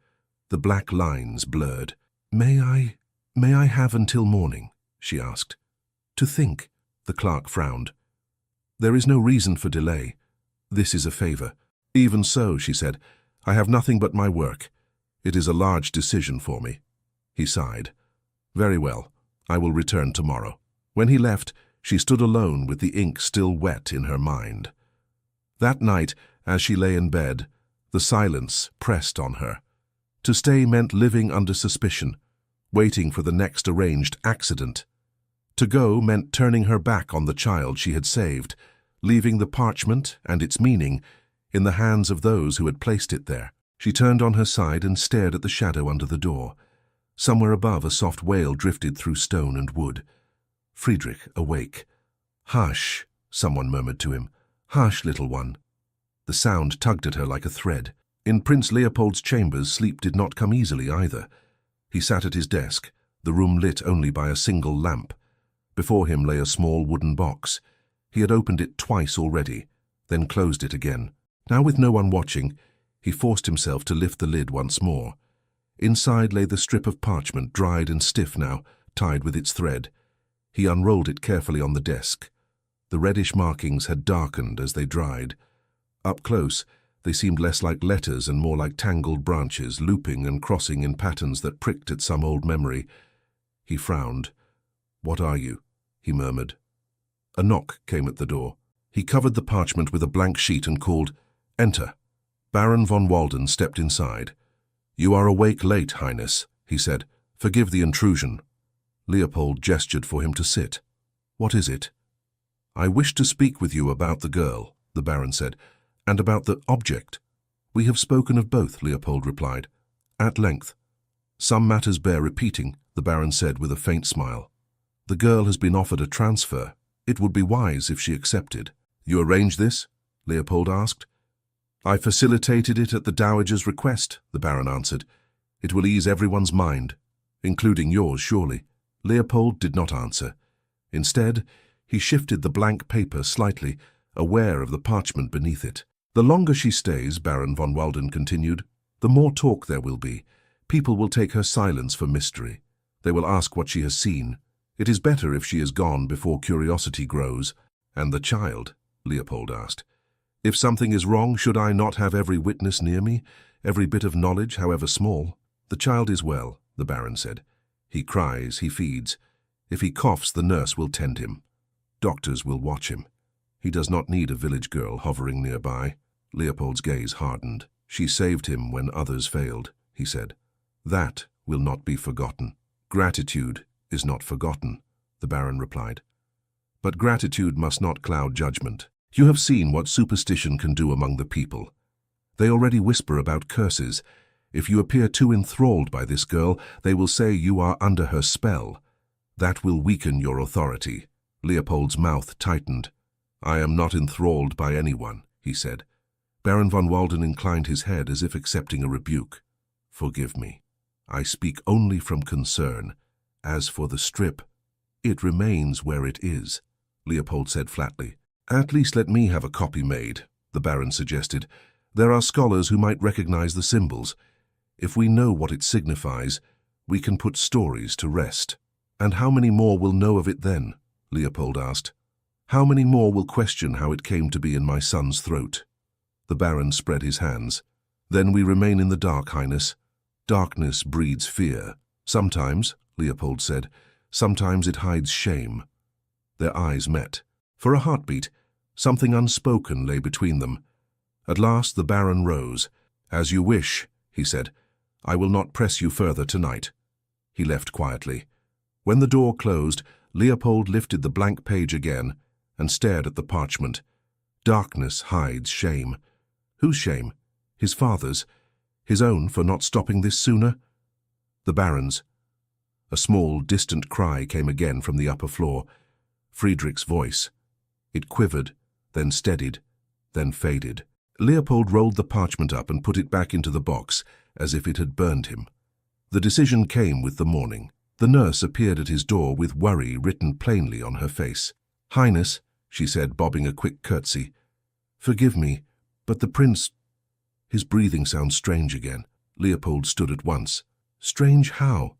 The black lines blurred. May I have until morning?" she asked. "To think," the clerk frowned. "There is no reason for delay. This is a favor." "Even so," she said, "I have nothing but my work. It is a large decision for me." He sighed. "Very well, I will return tomorrow." When he left, she stood alone with the ink still wet in her mind. That night, as she lay in bed, the silence pressed on her. To stay meant living under suspicion, waiting for the next arranged accident. To go meant turning her back on the child she had saved, leaving the parchment and its meaning in the hands of those who had placed it there. She turned on her side and stared at the shadow under the door. Somewhere above, a soft wail drifted through stone and wood. Friedrich, awake. "Hush," someone murmured to him. "Hush, little one." The sound tugged at her like a thread. In Prince Leopold's chambers, sleep did not come easily either. He sat at his desk, the room lit only by a single lamp. Before him lay a small wooden box. He had opened it twice already, then closed it again. Now, with no one watching, he forced himself to lift the lid once more. Inside lay the strip of parchment, dried and stiff now, tied with its thread. He unrolled it carefully on the desk. The reddish markings had darkened as they dried. Up close, they seemed less like letters and more like tangled branches, looping and crossing in patterns that pricked at some old memory. He frowned. "What are you?" he murmured. A knock came at the door. He covered the parchment with a blank sheet and called, "Enter." Baron von Walden stepped inside. "You are awake late, Highness," he said. "Forgive the intrusion." Leopold gestured for him to sit. "What is it?" "I wish to speak with you about the girl," the Baron said, "and about the object." "We have spoken of both," Leopold replied. "At length." "Some matters bear repeating," the Baron said with a faint smile. "The girl has been offered a transfer. It would be wise if she accepted." "You arranged this?" Leopold asked. "I facilitated it at the Dowager's request," the Baron answered. "It will ease everyone's mind, including yours, surely." Leopold did not answer. Instead, he shifted the blank paper slightly, aware of the parchment beneath it. "The longer she stays," Baron von Walden continued, "the more talk there will be. People will take her silence for mystery. They will ask what she has seen. It is better if she is gone before curiosity grows." "And the child?" Leopold asked. "If something is wrong, should I not have every witness near me, every bit of knowledge, however small?" "The child is well," the Baron said. "He cries, he feeds. If he coughs, the nurse will tend him. Doctors will watch him. He does not need a village girl hovering nearby." Leopold's gaze hardened. "She saved him when others failed," he said. "That will not be forgotten." "Gratitude is not forgotten," the Baron replied. "But gratitude must not cloud judgment. You have seen what superstition can do among the people. They already whisper about curses. If you appear too enthralled by this girl, they will say you are under her spell. That will weaken your authority." Leopold's mouth tightened. "I am not enthralled by anyone," he said. Baron von Walden inclined his head as if accepting a rebuke. "Forgive me. I speak only from concern. As for the strip, it remains where it is," Leopold said flatly. "At least let me have a copy made," the Baron suggested. "There are scholars who might recognize the symbols. If we know what it signifies, we can put stories to rest." "And how many more will know of it then?" Leopold asked. "How many more will question how it came to be in my son's throat?" The Baron spread his hands. "Then we remain in the dark, Highness. Darkness breeds fear." "Sometimes," Leopold said, "sometimes it hides shame." Their eyes met. For a heartbeat, something unspoken lay between them. At last the Baron rose. "As you wish," he said. "I will not press you further tonight." He left quietly. When the door closed, Leopold lifted the blank page again and stared at the parchment. Darkness hides shame. Whose shame? His father's? His own for not stopping this sooner? The Baron's. A small, distant cry came again from the upper floor. Friedrich's voice. It quivered, then steadied, then faded. Leopold rolled the parchment up and put it back into the box, as if it had burned him. The decision came with the morning. The nurse appeared at his door with worry written plainly on her face. "Highness," she said, bobbing a quick curtsy. "Forgive me, but the prince—" His breathing sounds strange again. Leopold stood at once. "Strange how?"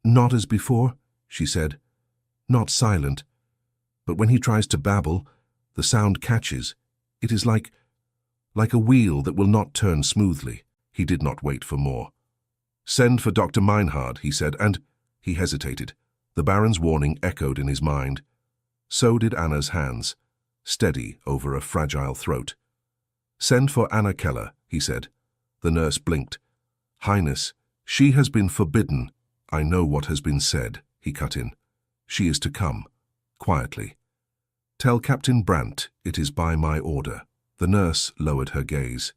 "Not as before," she said. "Not silent. But when he tries to babble, the sound catches. It is like a wheel that will not turn smoothly." He did not wait for more. "Send for Dr. Meinhard," he said, and he hesitated. The Baron's warning echoed in his mind. So did Anna's hands, steady over a fragile throat. "Send for Anna Keller," he said. The nurse blinked. "Highness, she has been forbidden." "I know what has been said," he cut in. "She is to come." Quietly. "Tell Captain Brandt it is by my order." The nurse lowered her gaze.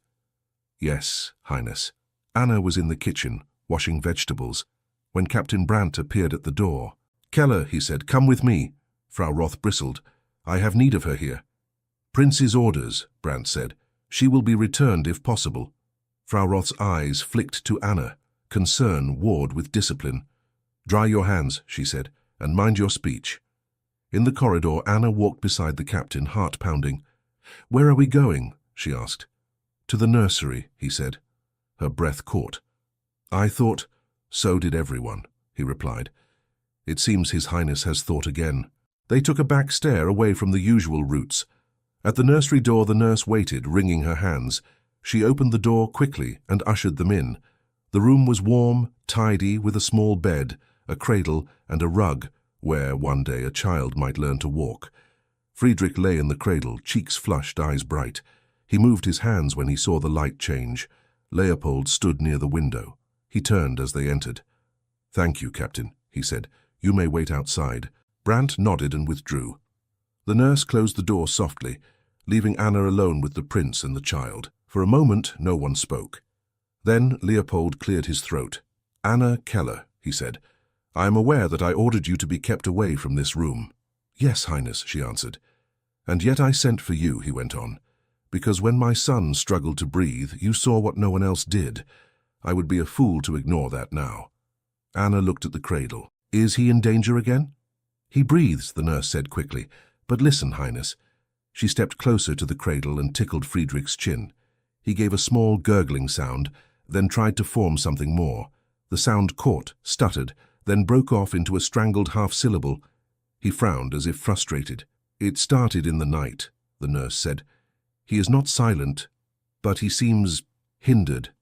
"Yes, Highness." Anna was in the kitchen, washing vegetables, when Captain Brandt appeared at the door. "Keller," he said, "come with me." Frau Roth bristled. "I have need of her here." "Prince's orders," Brandt said. "She will be returned if possible." Frau Roth's eyes flicked to Anna. Concern warred with discipline. "Dry your hands," she said, "and mind your speech." In the corridor, Anna walked beside the captain, heart pounding. "Where are we going?" she asked. "To the nursery," he said. Her breath caught. "I thought—" "So did everyone," he replied. "It seems His Highness has thought again." They took a back stair away from the usual routes. At the nursery door the nurse waited, wringing her hands. She opened the door quickly and ushered them in. The room was warm, tidy, with a small bed, a cradle, and a rug, where one day a child might learn to walk. Friedrich lay in the cradle, cheeks flushed, eyes bright. He moved his hands when he saw the light change. Leopold stood near the window. He turned as they entered. "Thank you, Captain," he said. "You may wait outside." Brandt nodded and withdrew. The nurse closed the door softly, leaving Anna alone with the prince and the child. For a moment, no one spoke. Then Leopold cleared his throat. "Anna Keller," he said, "I am aware that I ordered you to be kept away from this room." "Yes, Highness," she answered. "And yet I sent for you," he went on, "because when my son struggled to breathe, you saw what no one else did. I would be a fool to ignore that now." Anna looked at the cradle. "Is he in danger again?" "He breathes," the nurse said quickly. "But listen, Highness." She stepped closer to the cradle and tickled Friedrich's chin. He gave a small gurgling sound, then tried to form something more. The sound caught, stuttered, then broke off into a strangled half-syllable. He frowned as if frustrated. "It started in the night," the nurse said. "He is not silent, but he seems hindered."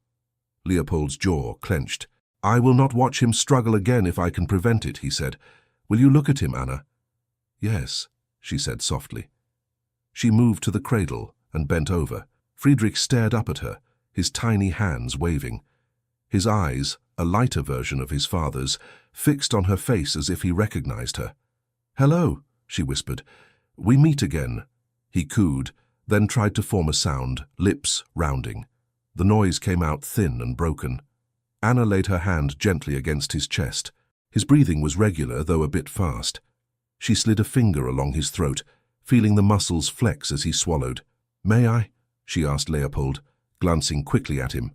Leopold's jaw clenched. "I will not watch him struggle again if I can prevent it," he said. "Will you look at him, Anna?" "Yes," she said softly. She moved to the cradle and bent over. Friedrich stared up at her, his tiny hands waving. His eyes, a lighter version of his father's, fixed on her face as if he recognized her. "Hello," she whispered. "We meet again." He cooed, then tried to form a sound, lips rounding. The noise came out thin and broken. Anna laid her hand gently against his chest. His breathing was regular, though a bit fast. She slid a finger along his throat, feeling the muscles flex as he swallowed. "May I?" she asked Leopold, glancing quickly at him.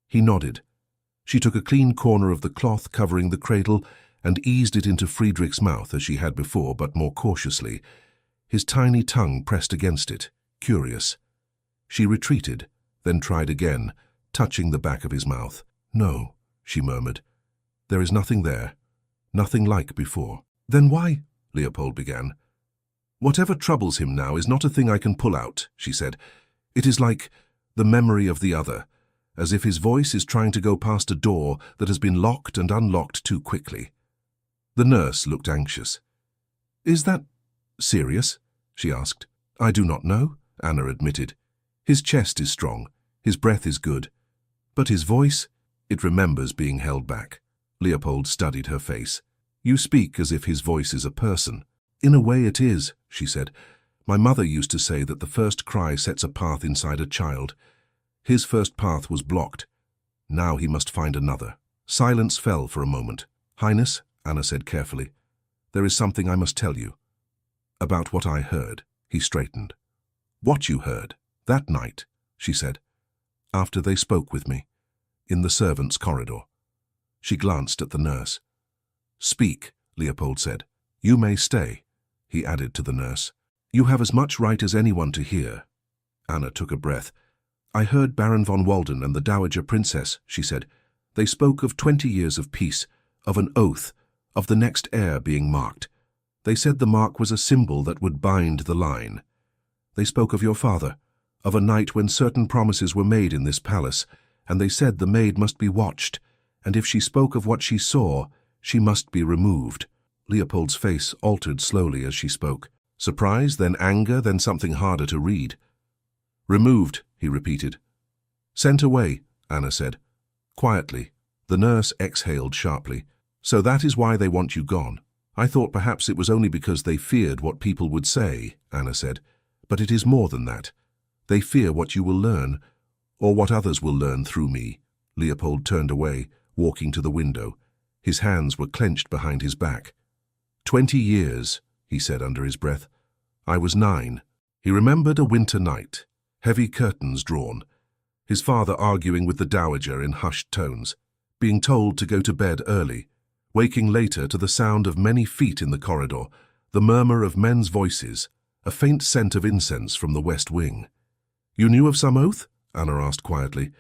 He nodded. She took a clean corner of the cloth covering the cradle and eased it into Friedrich's mouth as she had before, but more cautiously. His tiny tongue pressed against it, curious. She retreated, then tried again, touching the back of his mouth. "No," she murmured. "There is nothing there. Nothing like before." "Then why—" Leopold began. "Whatever troubles him now is not a thing I can pull out," she said. "It is like the memory of the other, as if his voice is trying to go past a door that has been locked and unlocked too quickly." The nurse looked anxious. "Is that serious?" she asked. I do not know, Anna admitted. His chest is strong, his breath is good. But his voice, it remembers being held back. Leopold studied her face. You speak as if his voice is a person. In a way it is, she said. My mother used to say that the first cry sets a path inside a child. His first path was blocked. Now he must find another. Silence fell for a moment. Highness, Anna said carefully, there is something I must tell you. About what I heard. He straightened. What you heard? That night, she said. After they spoke with me. In the servants' corridor. She glanced at the nurse. Speak, Leopold said. You may stay, he added to the nurse. You have as much right as anyone to hear. Anna took a breath. I heard Baron von Walden and the Dowager Princess, she said. They spoke of 20 years of peace, of an oath, of the next heir being marked. They said the mark was a symbol that would bind the line. They spoke of your father, of a night when certain promises were made in this palace, and they said the maid must be watched, and if she spoke of what she saw, she must be removed. Leopold's face altered slowly as she spoke. Surprise, then anger, then something harder to read. Removed, he repeated. Sent away, Anna said. Quietly. The nurse exhaled sharply. So that is why they want you gone. I thought perhaps it was only because they feared what people would say, Anna said. But it is more than that. They fear what you will learn, or what others will learn through me. Leopold turned away, walking to the window. His hands were clenched behind his back. 20 years, he said under his breath. I was 9. He remembered a winter night, heavy curtains drawn, his father arguing with the dowager in hushed tones, being told to go to bed early, waking later to the sound of many feet in the corridor, the murmur of men's voices, a faint scent of incense from the west wing. You knew of some oath? Anna asked quietly.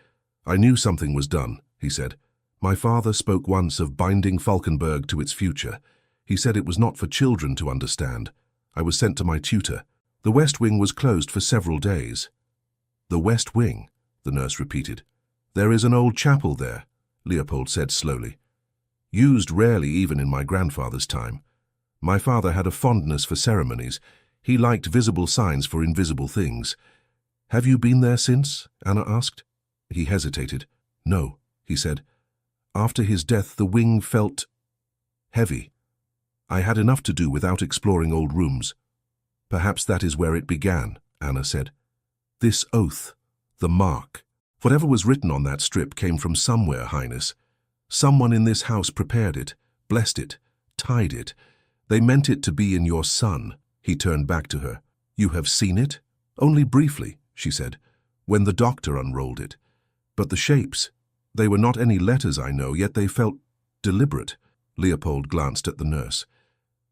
I knew something was done, he said. My father spoke once of binding Falkenberg to its future. He said it was not for children to understand. I was sent to my tutor. The west wing was closed for several days. The west wing, the nurse repeated. There is an old chapel there, Leopold said slowly. Used rarely even in my grandfather's time. My father had a fondness for ceremonies. He liked visible signs for invisible things. Have you been there since? Anna asked. He hesitated. No, he said. After his death the wing felt heavy. I had enough to do without exploring old rooms. Perhaps that is where it began, Anna said. This oath, the mark, whatever was written on that strip came from somewhere, Highness. Someone in this house prepared it, blessed it, tied it. They meant it to be in your son. He turned back to her. You have seen it? Only briefly, she said, when the doctor unrolled it. But the shapes, they were not any letters I know, yet they felt deliberate. Leopold glanced at the nurse.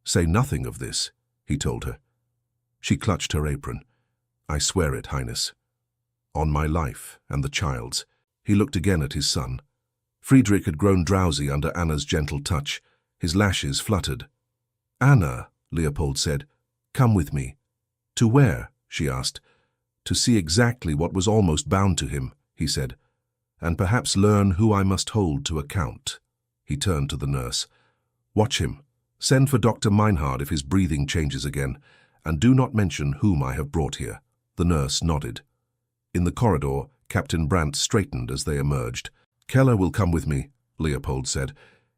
Say nothing of this, he told her. She clutched her apron. I swear it, Highness. On my life and the child's. He looked again at his son. Friedrich had grown drowsy under Anna's gentle touch. His lashes fluttered. Anna, Leopold said, come with me. To where? She asked. To see exactly what was almost bound to him, he said, and perhaps learn who I must hold to account. He turned to the nurse. Watch him. Send for Dr. Meinhard if his breathing changes again, and do not mention whom I have brought here. The nurse nodded. In the corridor, Captain Brandt straightened as they emerged. Keller will come with me, Leopold said.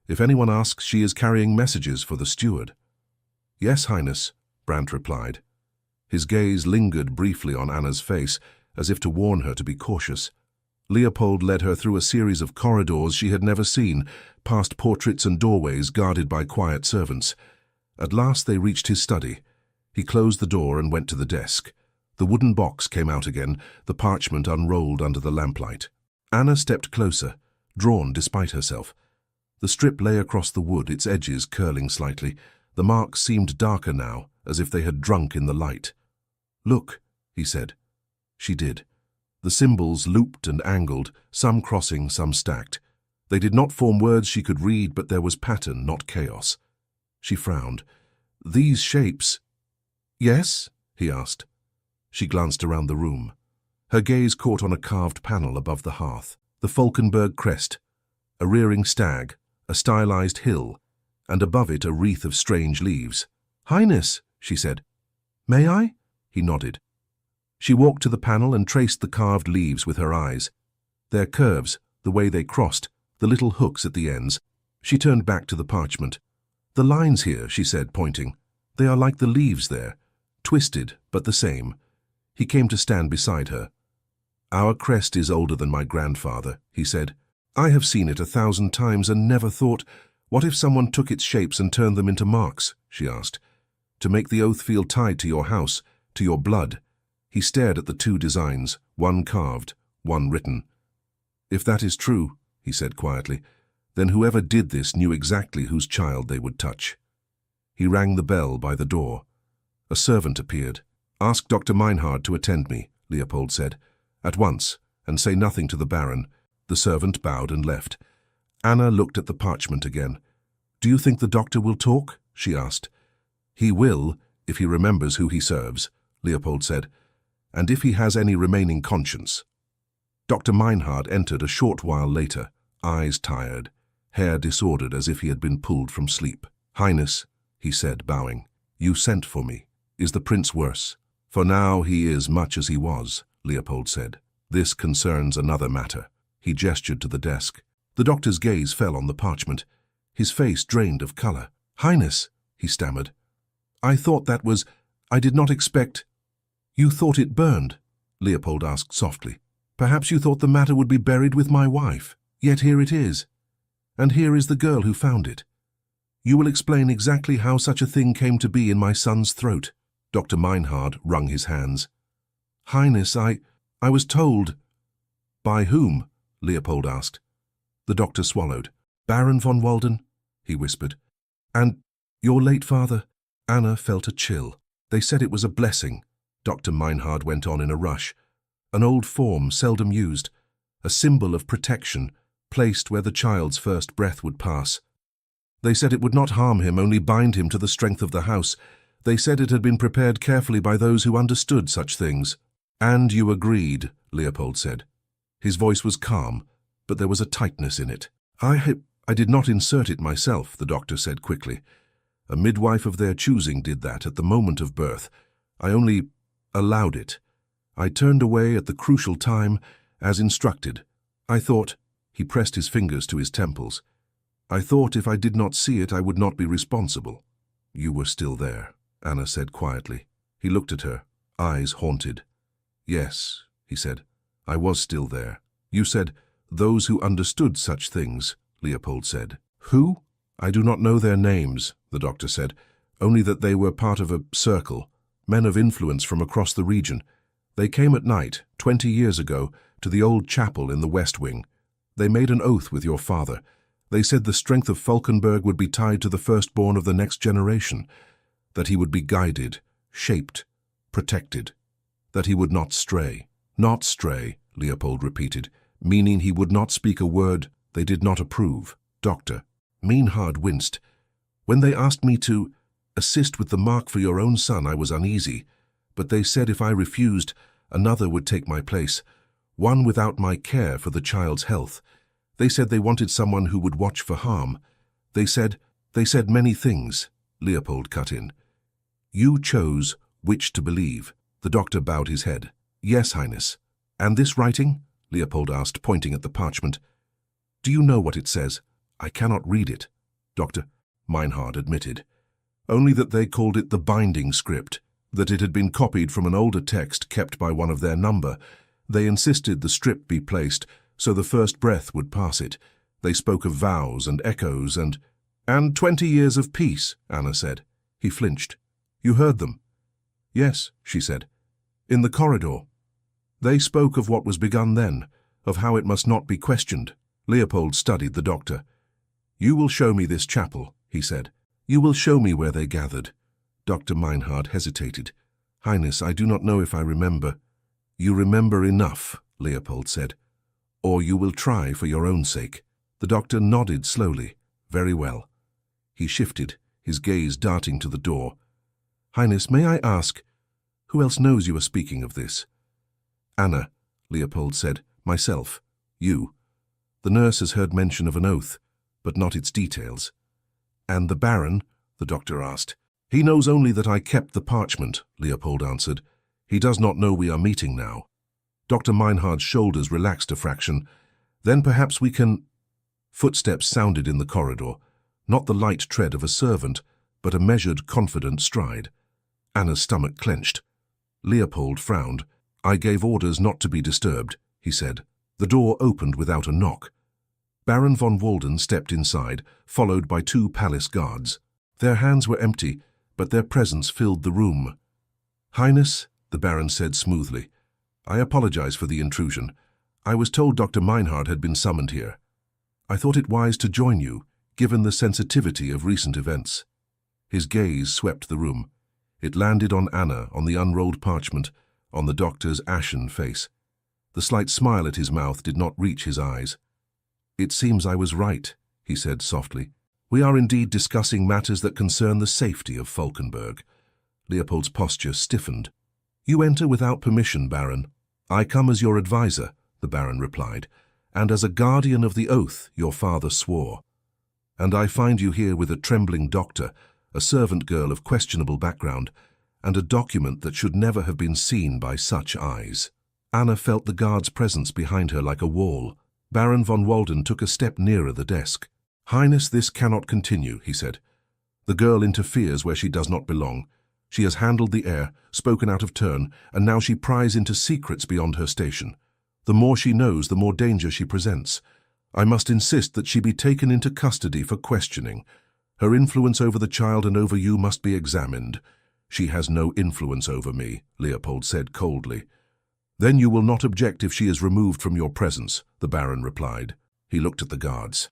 If anyone asks, she is carrying messages for the steward. Yes, Highness, Brandt replied. His gaze lingered briefly on Anna's face, as if to warn her to be cautious. Leopold led her through a series of corridors she had never seen, past portraits and doorways guarded by quiet servants. At last they reached his study. He closed the door and went to the desk. The wooden box came out again, the parchment unrolled under the lamplight. Anna stepped closer, drawn despite herself. The strip lay across the wood, its edges curling slightly. The marks seemed darker now, as if they had drunk in the light. Look, he said. She did. The symbols looped and angled, some crossing, some stacked. They did not form words she could read, but there was pattern, not chaos. She frowned. These shapes... Yes? He asked. She glanced around the room. Her gaze caught on a carved panel above the hearth. The Falkenberg crest, a rearing stag, a stylized hill, and above it a wreath of strange leaves. Highness, she said. May I? He nodded. She walked to the panel and traced the carved leaves with her eyes. Their curves, the way they crossed, the little hooks at the ends. She turned back to the parchment. "The lines here," she said, pointing. "They are like the leaves there, twisted but the same." He came to stand beside her. "Our crest is older than my grandfather," he said. "I have seen it 1,000 times and never thought, what if someone took its shapes and turned them into marks?" she asked. "To make the oath feel tied to your house, to your blood." He stared at the two designs, one carved, one written. "If that is true," he said quietly, "then whoever did this knew exactly whose child they would touch." He rang the bell by the door. A servant appeared. "Ask Dr. Meinhard to attend me," Leopold said. "At once, and say nothing to the Baron." The servant bowed and left. Anna looked at the parchment again. "Do you think the doctor will talk?" she asked. "He will, if he remembers who he serves," Leopold said, "and if he has any remaining conscience." Dr. Meinhard entered a short while later, eyes tired, hair disordered as if he had been pulled from sleep. "Highness," he said, bowing, "you sent for me. Is the prince worse?" "For now he is much as he was," Leopold said. "This concerns another matter." He gestured to the desk. The doctor's gaze fell on the parchment. His face drained of color. "Highness," he stammered. "I thought that was... I did not expect..." "You thought it burned?" Leopold asked softly. "Perhaps you thought the matter would be buried with my wife. Yet here it is. And here is the girl who found it. You will explain exactly how such a thing came to be in my son's throat." Dr. Meinhard wrung his hands. "Highness, I was told..." "By whom?" Leopold asked. The doctor swallowed. "Baron von Walden," he whispered. "And your late father..." Anna felt a chill. "They said it was a blessing," Dr. Meinhard went on in a rush. "An old form, seldom used, a symbol of protection, placed where the child's first breath would pass. They said it would not harm him, only bind him to the strength of the house. They said it had been prepared carefully by those who understood such things." "And you agreed," Leopold said. His voice was calm, but there was a tightness in it. I did not insert it myself," the doctor said quickly. "A midwife of their choosing did that at the moment of birth. I only allowed it. I turned away at the crucial time, as instructed. I thought..." He pressed his fingers to his temples. "I thought if I did not see it, I would not be responsible." "You were still there," Anna said quietly. He looked at her, eyes haunted. "Yes," he said, "I was still there." "You said, 'those who understood such things,'" Leopold said. "Who?" "I do not know their names," the doctor said, "only that they were part of a circle, men of influence from across the region. They came at night, 20 years ago, to the old chapel in the West Wing. They made an oath with your father. They said the strength of Falkenberg would be tied to the firstborn of the next generation, that he would be guided, shaped, protected, that he would not stray." "Not stray," Leopold repeated, "meaning he would not speak a word they did not approve." "Doctor," Meinhard winced. "When they asked me to assist with the mark for your own son, I was uneasy, but they said if I refused, another would take my place, one without my care for the child's health. They said they wanted someone who would watch for harm. They said many things," Leopold cut in. "You chose which to believe." The doctor bowed his head. "Yes, Highness." "And this writing?" Leopold asked, pointing at the parchment. "Do you know what it says?" "I cannot read it," Dr. Meinhard admitted. "Only that they called it the binding script, that it had been copied from an older text kept by one of their number. They insisted the script be placed so the first breath would pass it. They spoke of vows and echoes and 20 years of peace," Anna said. He flinched. "You heard them?" "Yes," she said. "In the corridor. They spoke of what was begun then, of how it must not be questioned." Leopold studied the doctor. "You will show me this chapel," he said. "You will show me where they gathered." Dr. Meinhard hesitated. "Highness, I do not know if I remember." "You remember enough," Leopold said. "Or you will try for your own sake." The doctor nodded slowly. "Very well." He shifted, his gaze darting to the door. "Highness, may I ask, who else knows you are speaking of this?" "Anna," Leopold said. "Myself. You. The nurse has heard mention of an oath, but not its details." "And the Baron?" the doctor asked. "He knows only that I kept the parchment," Leopold answered. He does not know we are meeting now. Dr. Meinhard's shoulders relaxed a fraction. Then perhaps we can... Footsteps sounded in the corridor, not the light tread of a servant, but a measured, confident stride. Anna's stomach clenched. Leopold frowned. "I gave orders not to be disturbed," he said. The door opened without a knock. Baron von Walden stepped inside, followed by 2 palace guards. Their hands were empty, but their presence filled the room. "Highness," the Baron said smoothly, "I apologize for the intrusion. I was told Dr. Meinhard had been summoned here. I thought it wise to join you, given the sensitivity of recent events." His gaze swept the room. It landed on Anna, on the unrolled parchment, on the doctor's ashen face. The slight smile at his mouth did not reach his eyes. "It seems I was right," he said softly. "We are indeed discussing matters that concern the safety of Falkenberg." Leopold's posture stiffened. "You enter without permission, Baron." "I come as your advisor," the Baron replied, "and as a guardian of the oath your father swore. And I find you here with a trembling doctor, a servant girl of questionable background, and a document that should never have been seen by such eyes." Anna felt the guard's presence behind her like a wall. Baron von Walden took a step nearer the desk. "Highness, this cannot continue," he said. "The girl interferes where she does not belong. She has handled the heir, spoken out of turn, and now she pries into secrets beyond her station. The more she knows, the more danger she presents. I must insist that she be taken into custody for questioning. Her influence over the child and over you must be examined." "She has no influence over me," Leopold said coldly. "Then you will not object if she is removed from your presence," the Baron replied. He looked at the guards.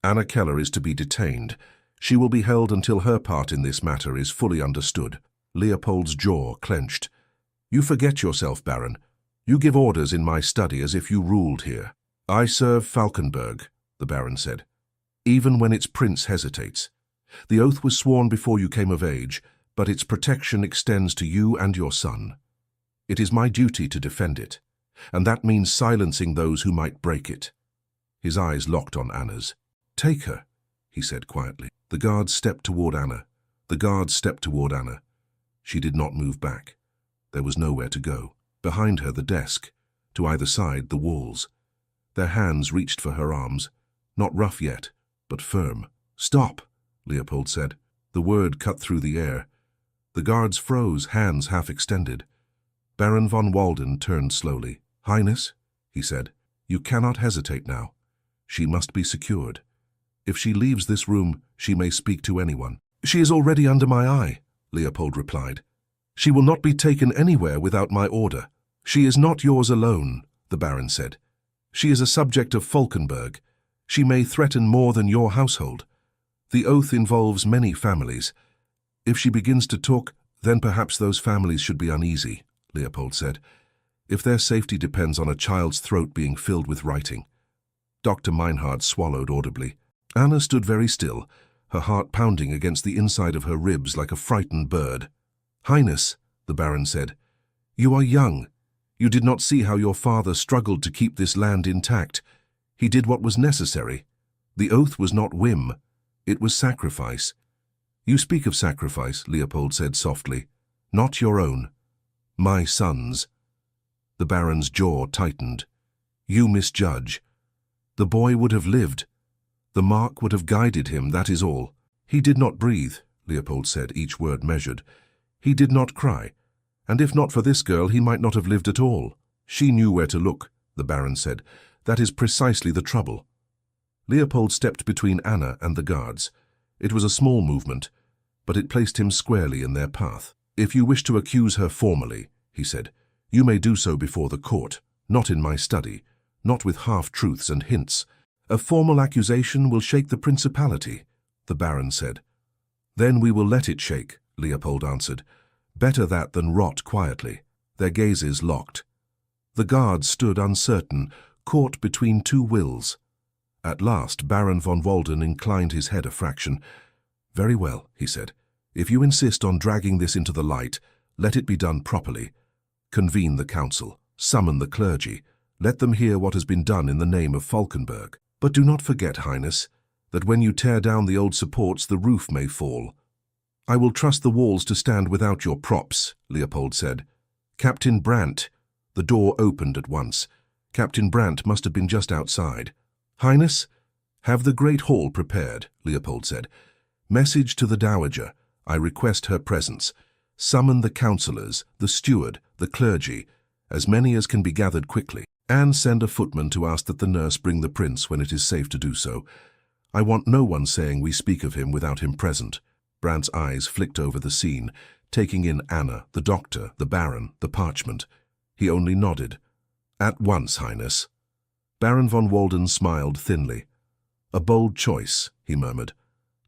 "Anna Keller is to be detained. She will be held until her part in this matter is fully understood." Leopold's jaw clenched. "You forget yourself, Baron. You give orders in my study as if you ruled here." "I serve Falkenberg," the Baron said, "even when its prince hesitates. The oath was sworn before you came of age, but its protection extends to you and your son. It is my duty to defend it, and that means silencing those who might break it." His eyes locked on Anna's. "Take her," he said quietly. The guards stepped toward Anna. She did not move back. There was nowhere to go. Behind her, the desk. To either side, the walls. Their hands reached for her arms, not rough yet, but firm. "Stop," Leopold said. The word cut through the air. The guards froze, hands half extended. Baron von Walden turned slowly. "Highness," he said, "you cannot hesitate now. She must be secured. If she leaves this room, she may speak to anyone." "She is already under my eye," Leopold replied. "She will not be taken anywhere without my order." "She is not yours alone," the Baron said. "She is a subject of Falkenberg. She may threaten more than your household. The oath involves many families. If she begins to talk, then perhaps those families should be uneasy," Leopold said, "if their safety depends on a child's throat being filled with writing." Dr. Meinhard swallowed audibly. Anna stood very still, her heart pounding against the inside of her ribs like a frightened bird. "Highness," the Baron said, "you are young. You did not see how your father struggled to keep this land intact. He did what was necessary. The oath was not whim. It was sacrifice." "You speak of sacrifice," Leopold said softly. "Not your own. My son's." The Baron's jaw tightened. "You misjudge. The boy would have lived. The mark would have guided him, that is all." "He did not breathe," Leopold said, each word measured. "He did not cry. And if not for this girl, he might not have lived at all." "She knew where to look," the Baron said. "That is precisely the trouble." Leopold stepped between Anna and the guards. It was a small movement, but it placed him squarely in their path. "If you wish to accuse her formally," he said, "you may do so before the court, not in my study, not with half-truths and hints. A formal accusation will shake the principality," the Baron said. "Then we will let it shake," Leopold answered. "Better that than rot quietly." Their gazes locked. The guards stood uncertain, caught between two wills. At last, Baron von Walden inclined his head a fraction. "Very well," he said. "If you insist on dragging this into the light, let it be done properly. Convene the council. Summon the clergy. Let them hear what has been done in the name of Falkenberg. But do not forget, Highness, that when you tear down the old supports, the roof may fall." "I will trust the walls to stand without your props," Leopold said. Captain Brandt! The door opened at once. Captain Brandt must have been just outside. Highness? Have the great hall prepared, Leopold said. Message to the Dowager. I request her presence. Summon the councillors, the steward, the clergy, as many as can be gathered quickly, and send a footman to ask that the nurse bring the prince when it is safe to do so. I want no one saying we speak of him without him present. Brandt's eyes flicked over the scene, taking in Anna, the doctor, the baron, the parchment. He only nodded. At once, Highness. Baron von Walden smiled thinly. A bold choice, he murmured.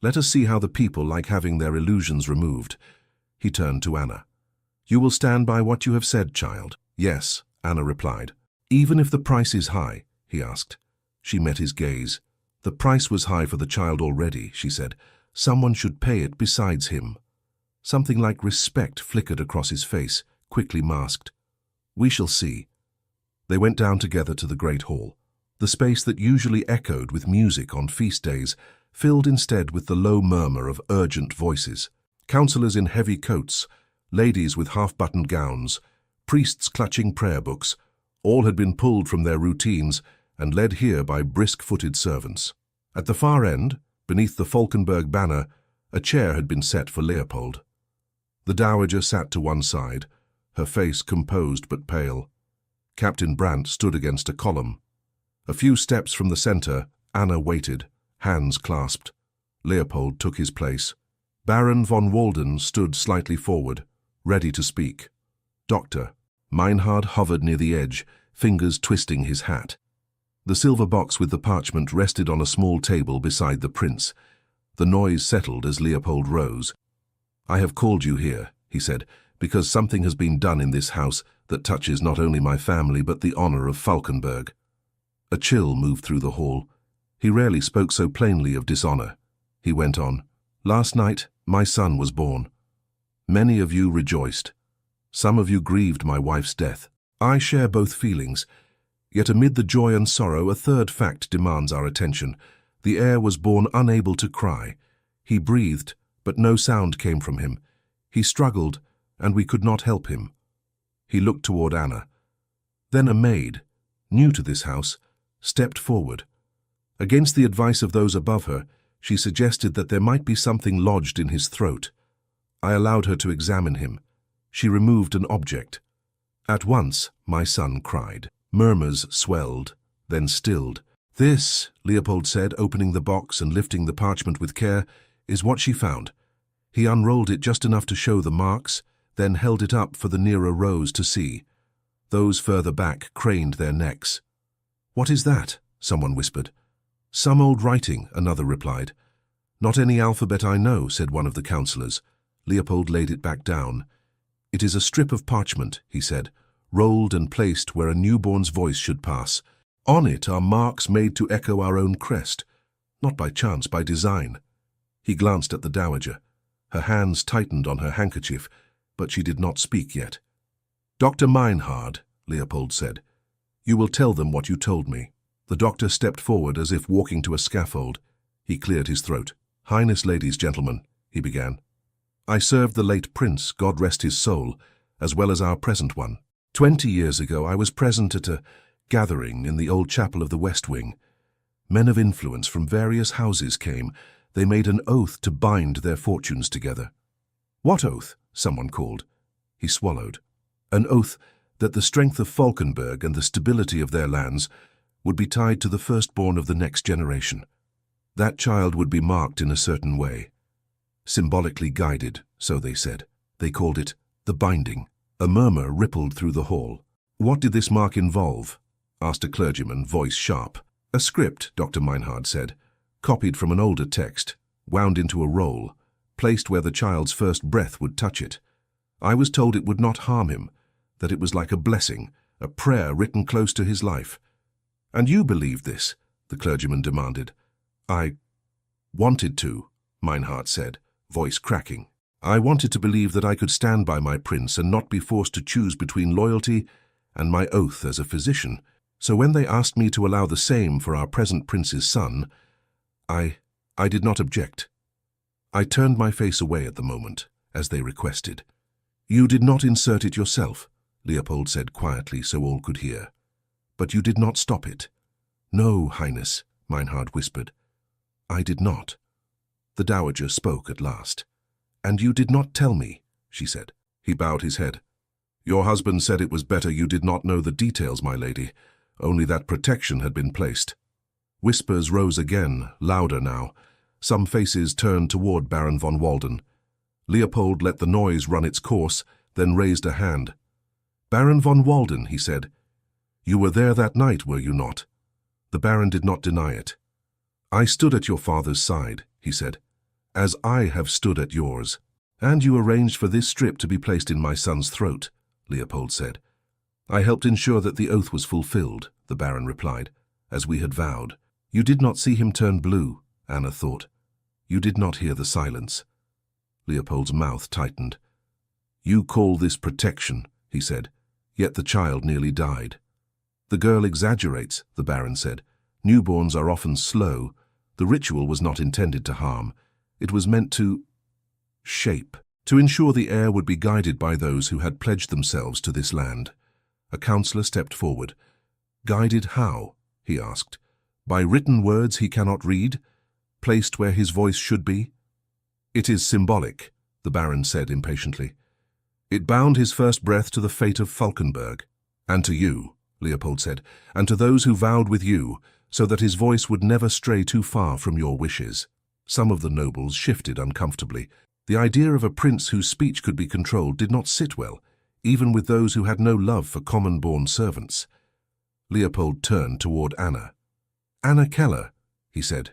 Let us see how the people like having their illusions removed. He turned to Anna. You will stand by what you have said, child? Yes, Anna replied. Even if the price is high, he asked. She met his gaze. The price was high for the child already, she said. Someone should pay it besides him. Something like respect flickered across his face, quickly masked. We shall see. They went down together to the great hall. The space that usually echoed with music on feast days filled instead with the low murmur of urgent voices. Councillors in heavy coats, ladies with half-buttoned gowns, priests clutching prayer books, all had been pulled from their routines and led here by brisk-footed servants. At the far end, beneath the Falkenberg banner, a chair had been set for Leopold. The dowager sat to one side, her face composed but pale. Captain Brandt stood against a column. A few steps from the centre, Anna waited, hands clasped. Leopold took his place. Baron von Walden stood slightly forward, ready to speak. Doctor. Meinhard hovered near the edge, fingers twisting his hat. The silver box with the parchment rested on a small table beside the prince. The noise settled as Leopold rose. I have called you here, he said, because something has been done in this house that touches not only my family but the honor of Falkenberg. A chill moved through the hall. He rarely spoke so plainly of dishonor. He went on. Last night, my son was born. Many of you rejoiced. Some of you grieved my wife's death. I share both feelings. Yet amid the joy and sorrow, a third fact demands our attention. The heir was born unable to cry. He breathed, but no sound came from him. He struggled, and we could not help him. He looked toward Anna. Then a maid, new to this house, stepped forward. Against the advice of those above her, she suggested that there might be something lodged in his throat. I allowed her to examine him. She removed an object. At once, my son cried. Murmurs swelled, then stilled. This, Leopold said, opening the box and lifting the parchment with care, is what she found. He unrolled it just enough to show the marks, then held it up for the nearer rows to see. Those further back craned their necks. What is that? Someone whispered. Some old writing, another replied. Not any alphabet I know, said one of the councillors. Leopold laid it back down. It is a strip of parchment, he said, rolled and placed where a newborn's voice should pass. On it are marks made to echo our own crest, not by chance, by design. He glanced at the dowager. Her hands tightened on her handkerchief, but she did not speak yet. Dr. Meinhard, Leopold said, you will tell them what you told me. The doctor stepped forward as if walking to a scaffold. He cleared his throat. Highness, ladies, gentlemen, he began. I served the late prince, God rest his soul, as well as our present one. 20 years ago I was present at a gathering in the old chapel of the West Wing. Men of influence from various houses came. They made an oath to bind their fortunes together. What oath? Someone called. He swallowed. An oath that the strength of Falkenberg and the stability of their lands would be tied to the firstborn of the next generation. That child would be marked in a certain way. Symbolically guided, so they said. They called it the binding. A murmur rippled through the hall. What did this mark involve? Asked a clergyman, voice sharp. A script, Dr. Meinhard said, copied from an older text, wound into a roll, placed where the child's first breath would touch it. I was told it would not harm him, that it was like a blessing, a prayer written close to his life. And you believed this? The clergyman demanded. I wanted to, Meinhard said, voice cracking. I wanted to believe that I could stand by my prince and not be forced to choose between loyalty and my oath as a physician. So when they asked me to allow the same for our present prince's son, I did not object. I turned my face away at the moment, as they requested. You did not insert it yourself? Leopold said quietly so all could hear. But you did not stop it. No, Highness, Meinhard whispered. I did not. The dowager spoke at last. And you did not tell me, she said. He bowed his head. Your husband said it was better you did not know the details, my lady, only that protection had been placed. Whispers rose again, louder now. Some faces turned toward Baron von Walden. Leopold let the noise run its course, then raised a hand. Baron von Walden, he said. You were there that night, were you not? The Baron did not deny it. I stood at your father's side, he said, as I have stood at yours. And you arranged for this strip to be placed in my son's throat, Leopold said. I helped ensure that the oath was fulfilled, the Baron replied, as we had vowed. You did not see him turn blue, Anna thought. You did not hear the silence. Leopold's mouth tightened. You call this protection, he said, yet the child nearly died. The girl exaggerates, the Baron said. Newborns are often slow. The ritual was not intended to harm. It was meant to shape, to ensure the heir would be guided by those who had pledged themselves to this land. A councillor stepped forward. Guided how? He asked. By written words he cannot read? Placed where his voice should be? It is symbolic, the Baron said impatiently. It bound his first breath to the fate of Falkenberg. And to you, Leopold said, and to those who vowed with you, so that his voice would never stray too far from your wishes. Some of the nobles shifted uncomfortably. The idea of a prince whose speech could be controlled did not sit well, even with those who had no love for common-born servants. Leopold turned toward Anna. Anna Keller, he said.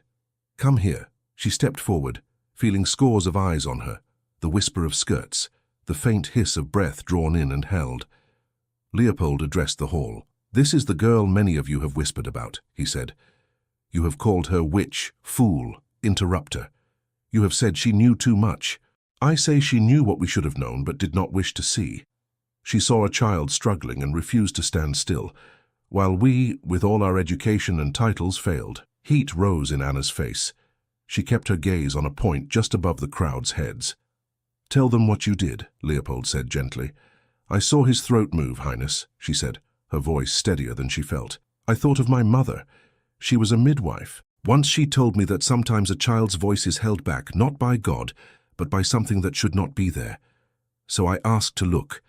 Come here. She stepped forward, feeling scores of eyes on her, the whisper of skirts, the faint hiss of breath drawn in and held. Leopold addressed the hall. This is the girl many of you have whispered about, he said. You have called her witch, fool, interrupter. You have said she knew too much. I say she knew what we should have known but did not wish to see. She saw a child struggling and refused to stand still, while we, with all our education and titles, failed. Heat rose in Anna's face. She kept her gaze on a point just above the crowd's heads. Tell them what you did, Leopold said gently. I saw his throat move, Highness, she said, her voice steadier than she felt. I thought of my mother. She was a midwife. Once she told me that sometimes a child's voice is held back, not by God, but by something that should not be there. So I asked to look.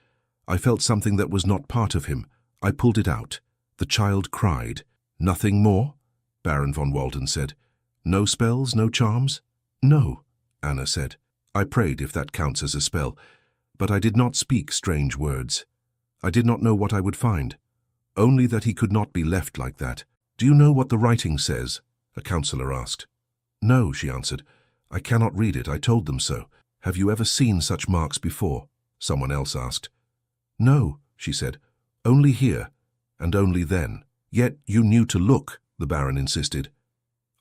I felt something that was not part of him. I pulled it out. The child cried. Nothing more? Baron von Walden said. No spells, no charms? No, Anna said. I prayed, if that counts as a spell, but I did not speak strange words. I did not know what I would find, only that he could not be left like that. Do you know what the writing says? A councillor asked. No, she answered. I cannot read it, I told them so. Have you ever seen such marks before? Someone else asked. No, she said. Only here, and only then. Yet you knew to look, the Baron insisted.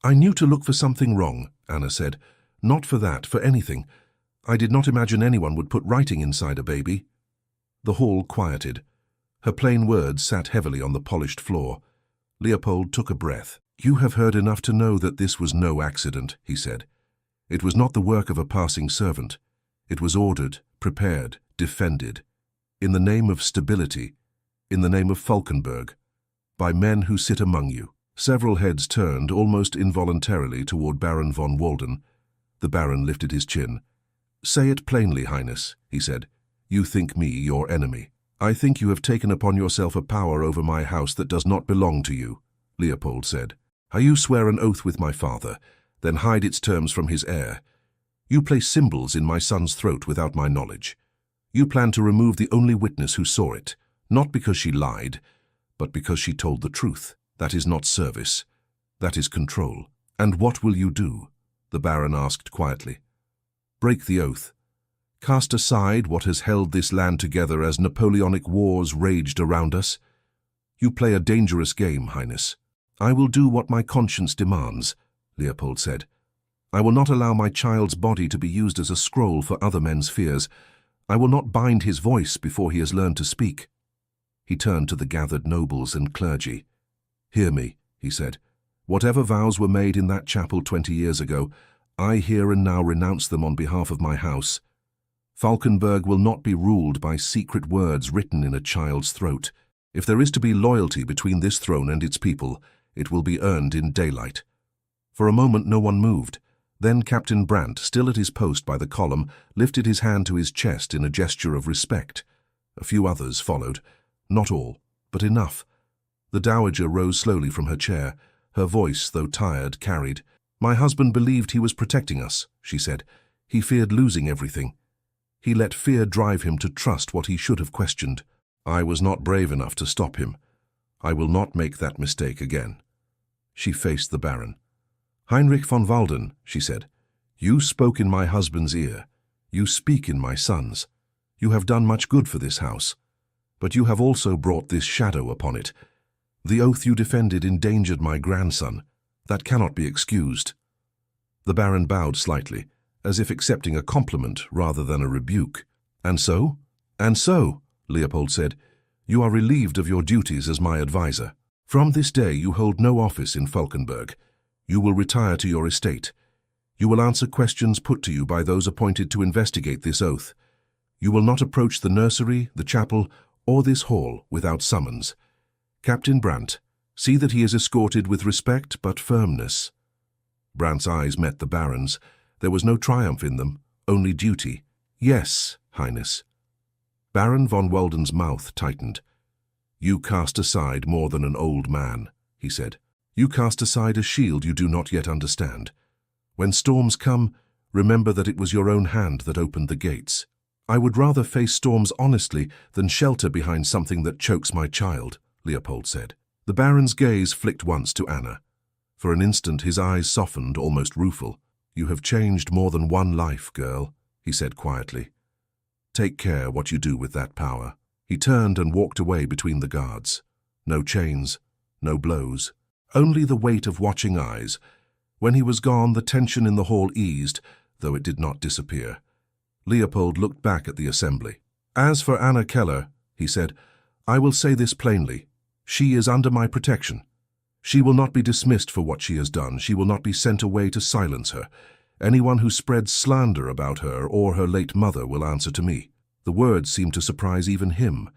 I knew to look for something wrong, Anna said. Not for that, for anything. I did not imagine anyone would put writing inside a baby. The hall quieted. Her plain words sat heavily on the polished floor. Leopold took a breath. You have heard enough to know that this was no accident, he said. It was not the work of a passing servant. It was ordered, prepared, defended. In the name of stability, in the name of Falkenberg, by men who sit among you. Several heads turned almost involuntarily toward Baron von Walden. The Baron lifted his chin. Say it plainly, Highness, he said. You think me your enemy. I think you have taken upon yourself a power over my house that does not belong to you, Leopold said. You swear an oath with my father, then hide its terms from his heir. You place symbols in my son's throat without my knowledge. You plan to remove the only witness who saw it, not because she lied, but because she told the truth. That is not service. That is control. And what will you do? The Baron asked quietly. Break the oath. Cast aside what has held this land together as Napoleonic wars raged around us. You play a dangerous game, Highness. I will do what my conscience demands, Leopold said. I will not allow my child's body to be used as a scroll for other men's fears. I will not bind his voice before he has learned to speak. He turned to the gathered nobles and clergy. Hear me, he said. Whatever vows were made in that chapel 20 years ago, I here and now renounce them on behalf of my house. Falkenberg will not be ruled by secret words written in a child's throat. If there is to be loyalty between this throne and its people, it will be earned in daylight. For a moment no one moved. Then Captain Brandt, still at his post by the column, lifted his hand to his chest in a gesture of respect. A few others followed. Not all, but enough. The dowager rose slowly from her chair. Her voice, though tired, carried. "My husband believed he was protecting us," she said. "He feared losing everything. He let fear drive him to trust what he should have questioned. I was not brave enough to stop him. I will not make that mistake again." She faced the Baron. "Heinrich von Walden," she said, "you spoke in my husband's ear. You speak in my son's. You have done much good for this house. But you have also brought this shadow upon it. The oath you defended endangered my grandson. That cannot be excused." The Baron bowed slightly, as if accepting a compliment rather than a rebuke. "And so?" "And so," Leopold said, "you are relieved of your duties as my advisor. From this day you hold no office in Falkenberg. You will retire to your estate. You will answer questions put to you by those appointed to investigate this oath. You will not approach the nursery, the chapel, or this hall without summons. Captain Brandt, see that he is escorted with respect but firmness." Brandt's eyes met the Baron's. There was no triumph in them, only duty. "Yes, Highness." Baron von Walden's mouth tightened. "You cast aside more than an old man," he said. "You cast aside a shield you do not yet understand. When storms come, remember that it was your own hand that opened the gates. I would rather face storms honestly than shelter behind something that chokes my child," Leopold said. The Baron's gaze flicked once to Anna. For an instant his eyes softened, almost rueful. "You have changed more than one life, girl," he said quietly. "Take care what you do with that power." He turned and walked away between the guards. No chains, no blows. Only the weight of watching eyes. When he was gone, the tension in the hall eased, though it did not disappear. Leopold looked back at the assembly. "As for Anna Keller," he said, "I will say this plainly. She is under my protection. She will not be dismissed for what she has done. She will not be sent away to silence her. Anyone who spreads slander about her or her late mother will answer to me." The words seemed to surprise even him,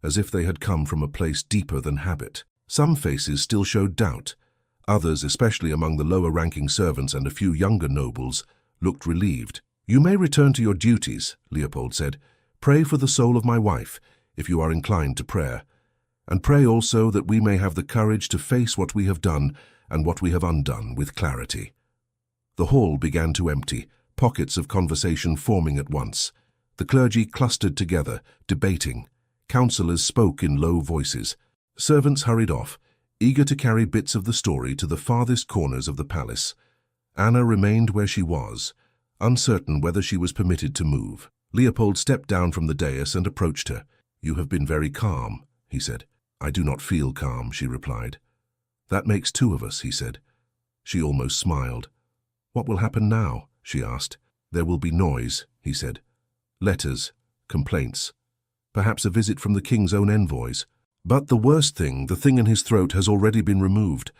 as if they had come from a place deeper than habit. Some faces still showed doubt. Others, especially among the lower-ranking servants and a few younger nobles, looked relieved. "You may return to your duties," Leopold said. "Pray for the soul of my wife, if you are inclined to prayer. And pray also that we may have the courage to face what we have done and what we have undone with clarity." The hall began to empty, pockets of conversation forming at once. The clergy clustered together, debating. Councillors spoke in low voices. Servants hurried off, eager to carry bits of the story to the farthest corners of the palace. Anna remained where she was, uncertain whether she was permitted to move. Leopold stepped down from the dais and approached her. "You have been very calm," he said. "I do not feel calm," she replied. "That makes two of us," he said. She almost smiled. "What will happen now?" she asked. "There will be noise," he said. "Letters, complaints, perhaps a visit from the king's own envoys. But the worst thing, the thing in his throat, has already been removed.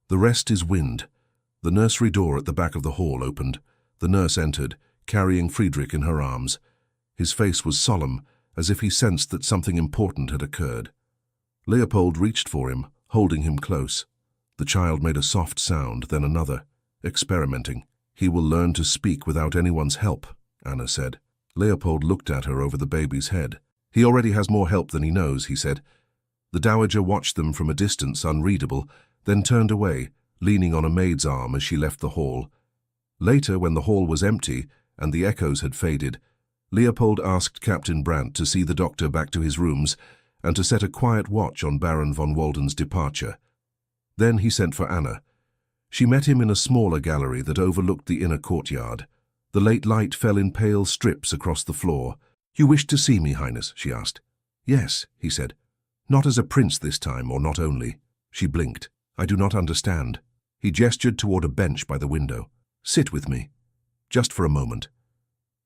The rest is wind." The nursery door at the back of the hall opened. The nurse entered, carrying Friedrich in her arms. His face was solemn, as if he sensed that something important had occurred. Leopold reached for him, holding him close. The child made a soft sound, then another, experimenting. "He will learn to speak without anyone's help," Anna said. Leopold looked at her over the baby's head. "He already has more help than he knows," he said. The dowager watched them from a distance, unreadable, then turned away, leaning on a maid's arm as she left the hall. Later, when the hall was empty and the echoes had faded, Leopold asked Captain Brandt to see the doctor back to his rooms and to set a quiet watch on Baron von Walden's departure. Then he sent for Anna. She met him in a smaller gallery that overlooked the inner courtyard. The late light fell in pale strips across the floor. "You wished to see me, Highness?" she asked. "Yes," he said. "Not as a prince this time, or not only." She blinked. "I do not understand." He gestured toward a bench by the window. "Sit with me, just for a moment.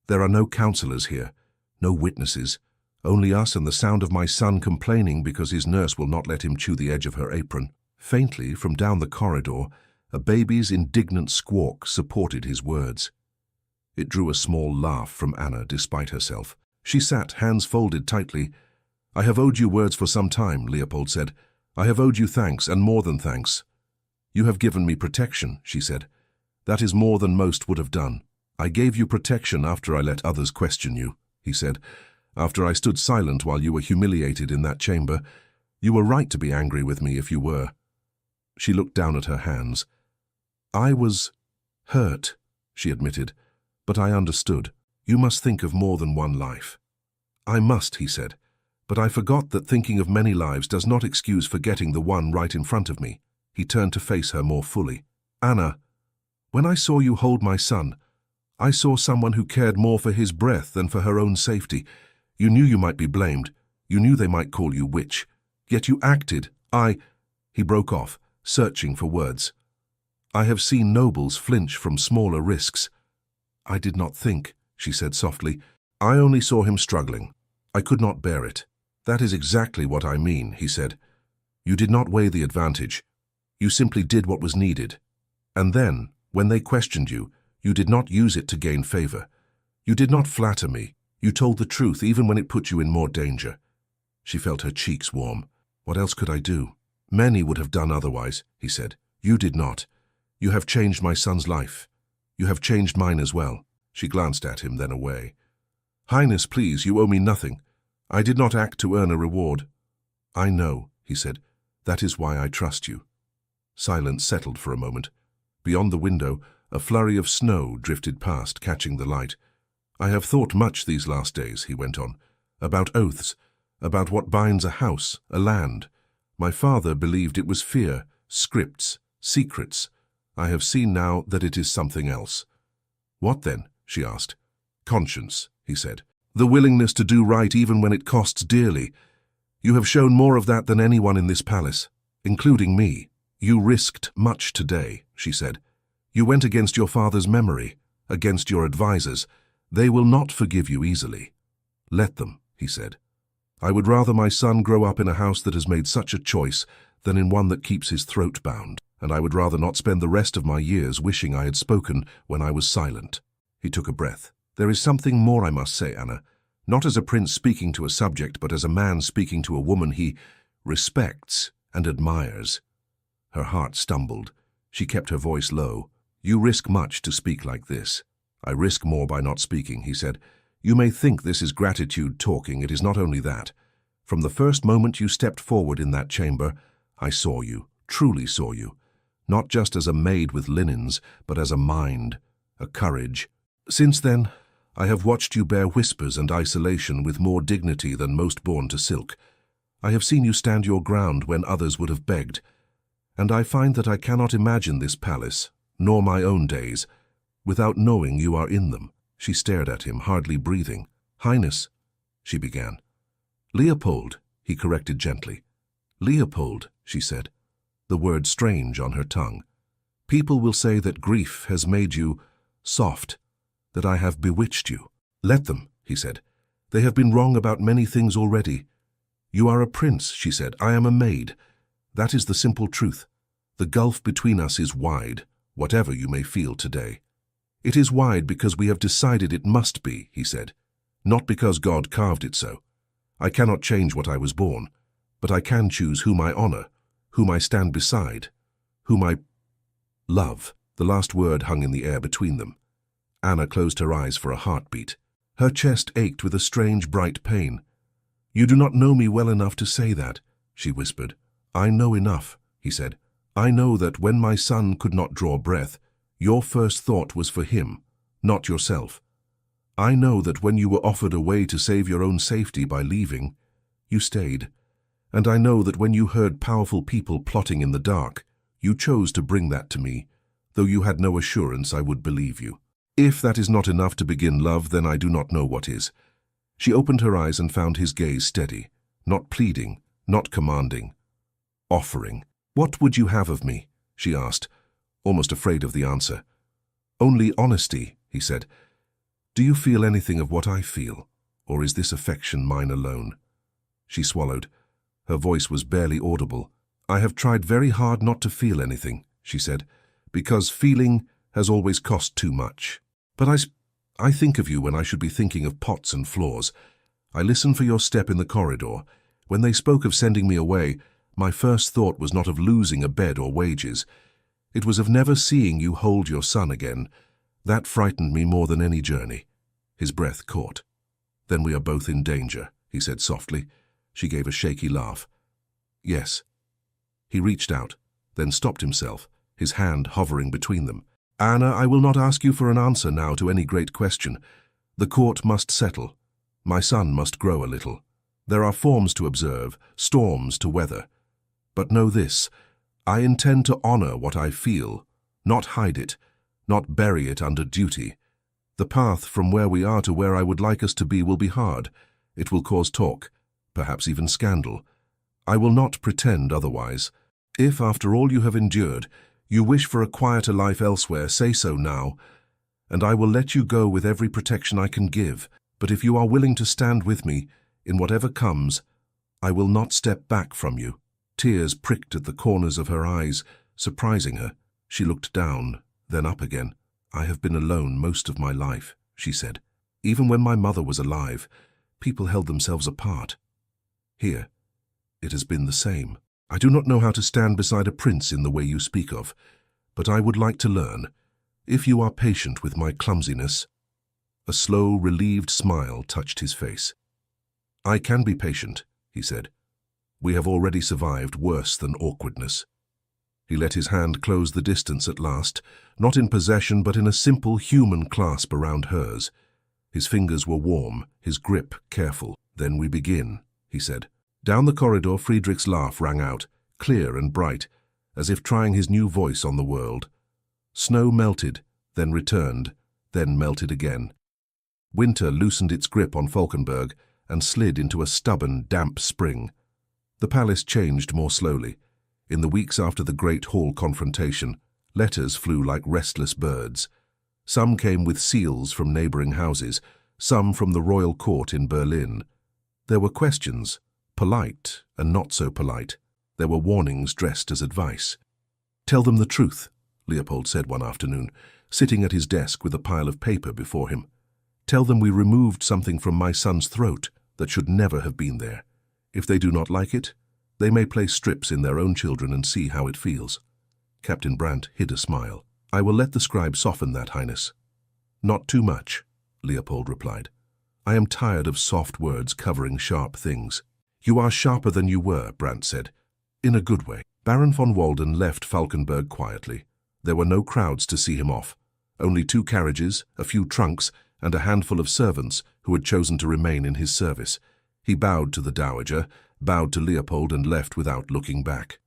There are no councillors here, no witnesses, only us and the sound of my son complaining because his nurse will not let him chew the edge of her apron." Faintly, from down the corridor, a baby's indignant squawk supported his words. It drew a small laugh from Anna despite herself. She sat, hands folded tightly. "I have owed you words for some time," Leopold said. "I have owed you thanks, and more than thanks." "You have given me protection," she said. "That is more than most would have done." "I gave you protection after I let others question you," he said. "After I stood silent while you were humiliated in that chamber. You were right to be angry with me if you were." She looked down at her hands. "I was hurt," she admitted, "but I understood. You must think of more than one life." "I must," he said, "but I forgot that thinking of many lives does not excuse forgetting the one right in front of me." He turned to face her more fully. "Anna, when I saw you hold my son, I saw someone who cared more for his breath than for her own safety. You knew you might be blamed. You knew they might call you witch. Yet you acted. He broke off, searching for words. "I have seen nobles flinch from smaller risks." "I did not think," she said softly. "I only saw him struggling. I could not bear it." "That is exactly what I mean," he said. "You did not weigh the advantage. You simply did what was needed. And then, when they questioned you, you did not use it to gain favor. You did not flatter me. You told the truth even when it put you in more danger." She felt her cheeks warm. "What else could I do?" "Many would have done otherwise," he said. "You did not. You have changed my son's life. You have changed mine as well." She glanced at him, then away. "Highness, please, you owe me nothing. I did not act to earn a reward." "I know," he said. "That is why I trust you." Silence settled for a moment. Beyond the window, a flurry of snow drifted past, catching the light. "I have thought much these last days," he went on, "about oaths, about what binds a house, a land. My father believed it was fear, scripts, secrets. I have seen now that it is something else." "What then?" she asked. "Conscience," he said. "The willingness to do right even when it costs dearly. You have shown more of that than anyone in this palace, including me." "You risked much today," she said. "You went against your father's memory, against your advisors. They will not forgive you easily." "Let them," he said. "I would rather my son grow up in a house that has made such a choice than in one that keeps his throat bound, and I would rather not spend the rest of my years wishing I had spoken when I was silent." He took a breath. "There is something more I must say, Anna, not as a prince speaking to a subject, but as a man speaking to a woman he respects and admires." Her heart stumbled. She kept her voice low. "You risk much to speak like this." "I risk more by not speaking," he said. "You may think this is gratitude talking. It is not only that. From the first moment you stepped forward in that chamber, I saw you, truly saw you. Not just as a maid with linens, but as a mind, a courage. Since then, I have watched you bear whispers and isolation with more dignity than most born to silk. I have seen you stand your ground when others would have begged. And I find that I cannot imagine this palace, nor my own days, without knowing you are in them." She stared at him, hardly breathing. "Highness," she began. "Leopold," he corrected gently. "Leopold," she said, the word strange on her tongue. "People will say that grief has made you soft, that I have bewitched you." "Let them," he said. "They have been wrong about many things already. You are a prince," she said. "I am a maid. That is the simple truth. The gulf between us is wide, whatever you may feel today." "It is wide because we have decided it must be," he said, "not because God carved it so. I cannot change what I was born, but I can choose whom I honor, whom I stand beside, whom I love." The last word hung in the air between them. Anna closed her eyes for a heartbeat. Her chest ached with a strange, bright pain. "You do not know me well enough to say that," she whispered. "I know enough," he said. "I know that when my son could not draw breath, your first thought was for him, not yourself. I know that when you were offered a way to save your own safety by leaving, you stayed. And I know that when you heard powerful people plotting in the dark, you chose to bring that to me, though you had no assurance I would believe you. If that is not enough to begin love, then I do not know what is." She opened her eyes and found his gaze steady, not pleading, not commanding, offering. "What would you have of me?" she asked, almost afraid of the answer. "Only honesty," he said. "Do you feel anything of what I feel, or is this affection mine alone?" She swallowed. Her voice was barely audible. "I have tried very hard not to feel anything," she said, "because feeling has always cost too much. But I think of you when I should be thinking of pots and floors. I listen for your step in the corridor. When they spoke of sending me away, my first thought was not of losing a bed or wages. It was of never seeing you hold your son again. That frightened me more than any journey." His breath caught. "Then we are both in danger," he said softly. She gave a shaky laugh. "Yes." He reached out, then stopped himself, his hand hovering between them. "Anna, I will not ask you for an answer now to any great question. The court must settle. My son must grow a little. There are forms to observe, storms to weather. But know this, I intend to honor what I feel, not hide it, not bury it under duty. The path from where we are to where I would like us to be will be hard. It will cause talk, perhaps even scandal. I will not pretend otherwise. If, after all you have endured, you wish for a quieter life elsewhere, say so now, and I will let you go with every protection I can give. But if you are willing to stand with me, in whatever comes, I will not step back from you." Tears pricked at the corners of her eyes, surprising her. She looked down, then up again. "I have been alone most of my life," she said. "Even when my mother was alive, people held themselves apart. Here, it has been the same. I do not know how to stand beside a prince in the way you speak of, but I would like to learn, if you are patient with my clumsiness." A slow, relieved smile touched his face. "I can be patient," he said. "We have already survived worse than awkwardness." He let his hand close the distance at last, not in possession but in a simple human clasp around hers. His fingers were warm, his grip careful. "Then we begin," he said. Down the corridor, Friedrich's laugh rang out, clear and bright, as if trying his new voice on the world. Snow melted, then returned, then melted again. Winter loosened its grip on Falkenberg and slid into a stubborn, damp spring. The palace changed more slowly. In the weeks after the great hall confrontation, letters flew like restless birds. Some came with seals from neighboring houses, some from the royal court in Berlin. There were questions, polite and not so polite. There were warnings dressed as advice. "Tell them the truth," Leopold said one afternoon, sitting at his desk with a pile of paper before him. "Tell them we removed something from my son's throat that should never have been there. If they do not like it, they may place strips in their own children and see how it feels." Captain Brandt hid a smile. "I will let the scribe soften that, Highness." "Not too much," Leopold replied. "I am tired of soft words covering sharp things." "You are sharper than you were," Brandt said, in a good way. Baron von Walden left Falkenberg quietly. There were no crowds to see him off. Only 2 carriages, a few trunks, and a handful of servants who had chosen to remain in his service. He bowed to the Dowager, bowed to Leopold, and left without looking back.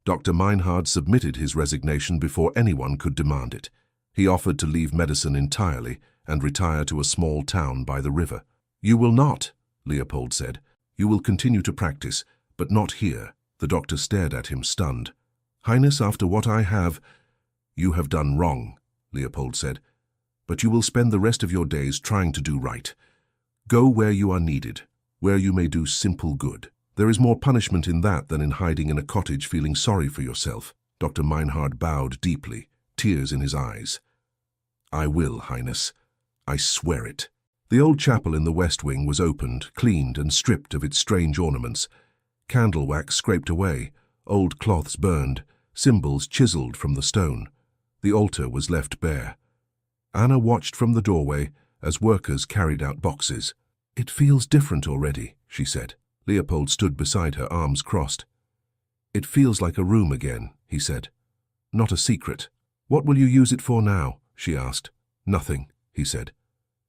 Dr. Meinhard submitted his resignation before anyone could demand it. He offered to leave medicine entirely and retire to a small town by the river. "You will not," Leopold said. "You will continue to practice, but not here." The doctor stared at him, stunned. "Highness, after what I have—" "You have done wrong," Leopold said, "but you will spend the rest of your days trying to do right. Go where you are needed, where you may do simple good. There is more punishment in that than in hiding in a cottage feeling sorry for yourself." Dr. Meinhard bowed deeply, tears in his eyes. "I will, Highness. I swear it." The old chapel in the West Wing was opened, cleaned and stripped of its strange ornaments. Candle wax scraped away, old cloths burned, symbols chiseled from the stone. The altar was left bare. Anna watched from the doorway as workers carried out boxes. "It feels different already," she said. Leopold stood beside her, arms crossed. "It feels like a room again," he said. "Not a secret." "What will you use it for now?" she asked. "Nothing," he said.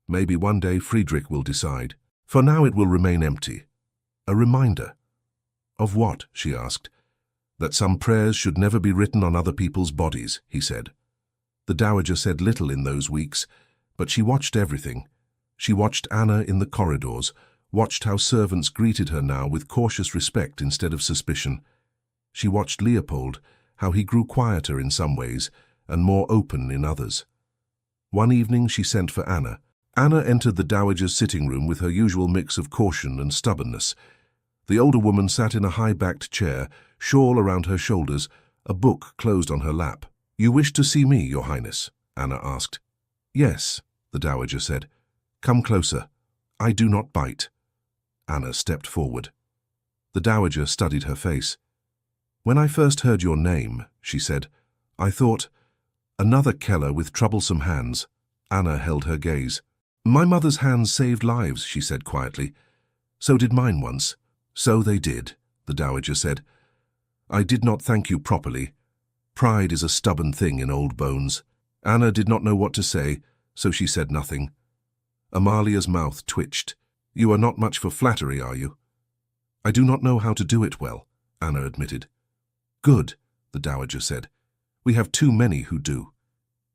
"Maybe one day Friedrich will decide. For now it will remain empty. A reminder." "Of what?" she asked. "That some prayers should never be written on other people's bodies," he said. The Dowager said little in those weeks, but she watched everything. She watched Anna in the corridors, watched how servants greeted her now with cautious respect instead of suspicion. She watched Leopold, how he grew quieter in some ways and more open in others. One evening she sent for Anna. Anna entered the Dowager's sitting room with her usual mix of caution and stubbornness. The older woman sat in a high-backed chair, shawl around her shoulders, a book closed on her lap. "You wish to see me, Your Highness?" Anna asked. "Yes," the dowager said. Come closer. I do not bite. Anna stepped forward. The dowager studied her face. When I first heard your name, she said, I thought, another Keller with troublesome hands. Anna held her gaze. My mother's hands saved lives, she said quietly. So did mine once. So they did, the dowager said. I did not thank you properly. Pride is a stubborn thing in old bones. Anna did not know what to say, so she said nothing. Amalia's mouth twitched. You are not much for flattery, are you? I do not know how to do it well, Anna admitted. Good, the dowager said. We have too many who do.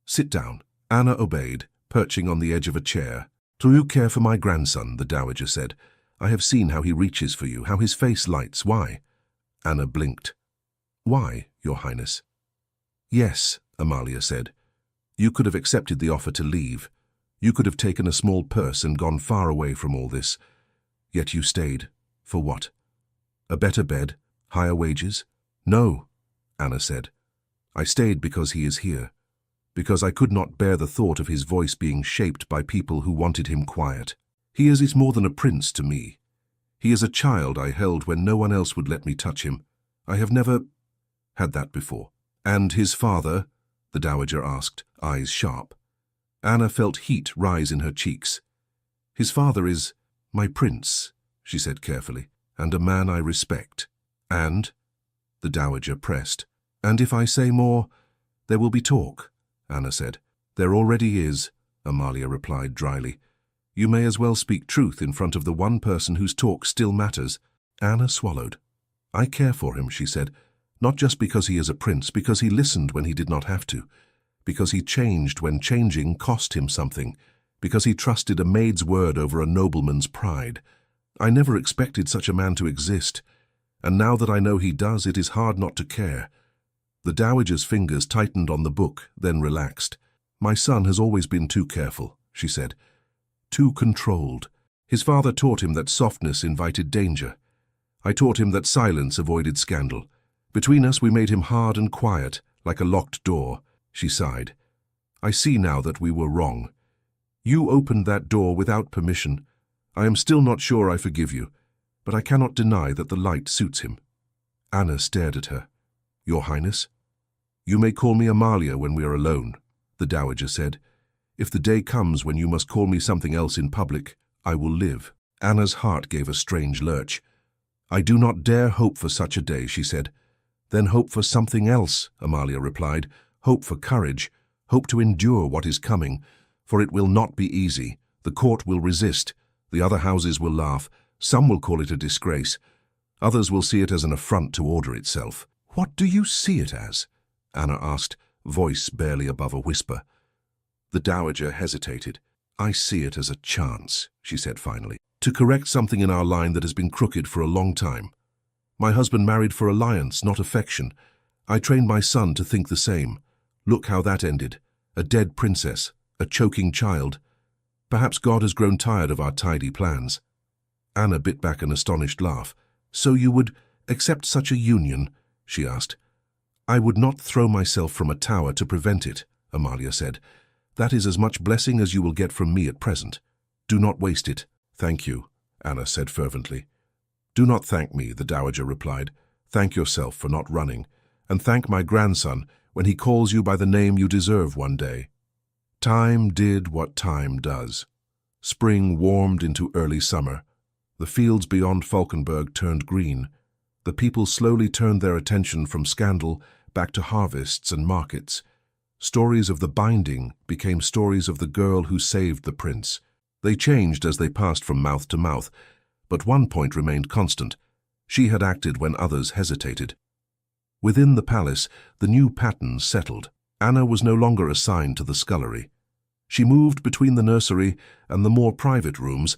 Sit down. Anna obeyed, perching on the edge of a chair. Do you care for my grandson, the dowager said. I have seen how he reaches for you, how his face lights. Why? Anna blinked. Why, Your Highness? Yes, Amalia said. You could have accepted the offer to leave. You could have taken a small purse and gone far away from all this. Yet you stayed. For what? A better bed? Higher wages? No, Anna said. I stayed because he is here. Because I could not bear the thought of his voice being shaped by people who wanted him quiet. He is more than a prince to me. He is a child I held when no one else would let me touch him. I have never had that before. And his father? The dowager asked, eyes sharp. Anna felt heat rise in her cheeks. His father is my prince, she said carefully, and a man I respect. And? The dowager pressed. And if I say more, there will be talk, Anna said. There already is, Amalia replied dryly. You may as well speak truth in front of the one person whose talk still matters. Anna swallowed. I care for him, she said, not just because he is a prince, because he listened when he did not have to, because he changed when changing cost him something, because he trusted a maid's word over a nobleman's pride. I never expected such a man to exist, and now that I know he does, it is hard not to care. The dowager's fingers tightened on the book, then relaxed. My son has always been too careful, she said. Too controlled. His father taught him that softness invited danger. I taught him that silence avoided scandal. Between us we made him hard and quiet, like a locked door. She sighed. I see now that we were wrong. You opened that door without permission. I am still not sure I forgive you, but I cannot deny that the light suits him. Anna stared at her. Your Highness? You may call me Amalia when we are alone, the dowager said. If the day comes when you must call me something else in public, I will live. Anna's heart gave a strange lurch. I do not dare hope for such a day, she said. Then hope for something else, Amalia replied. Hope for courage. Hope to endure what is coming, for it will not be easy. The court will resist. The other houses will laugh. Some will call it a disgrace. Others will see it as an affront to order itself. What do you see it as? Anna asked, voice barely above a whisper. The dowager hesitated. I see it as a chance, she said finally, to correct something in our line that has been crooked for a long time. My husband married for alliance, not affection. I trained my son to think the same. Look how that ended. A dead princess, a choking child. Perhaps God has grown tired of our tidy plans. Anna bit back an astonished laugh. So you would accept such a union? She asked. I would not throw myself from a tower to prevent it, Amalia said. That is as much blessing as you will get from me at present. Do not waste it. Thank you, Anna said fervently. Do not thank me, the dowager replied. Thank yourself for not running, and thank my grandson when he calls you by the name you deserve one day. Time did what time does. Spring warmed into early summer. The fields beyond Falkenberg turned green. The people slowly turned their attention from scandal back to harvests and markets. Stories of the binding became stories of the girl who saved the prince. They changed as they passed from mouth to mouth, but one point remained constant. She had acted when others hesitated. Within the palace, the new patterns settled. Anna was no longer assigned to the scullery. She moved between the nursery and the more private rooms,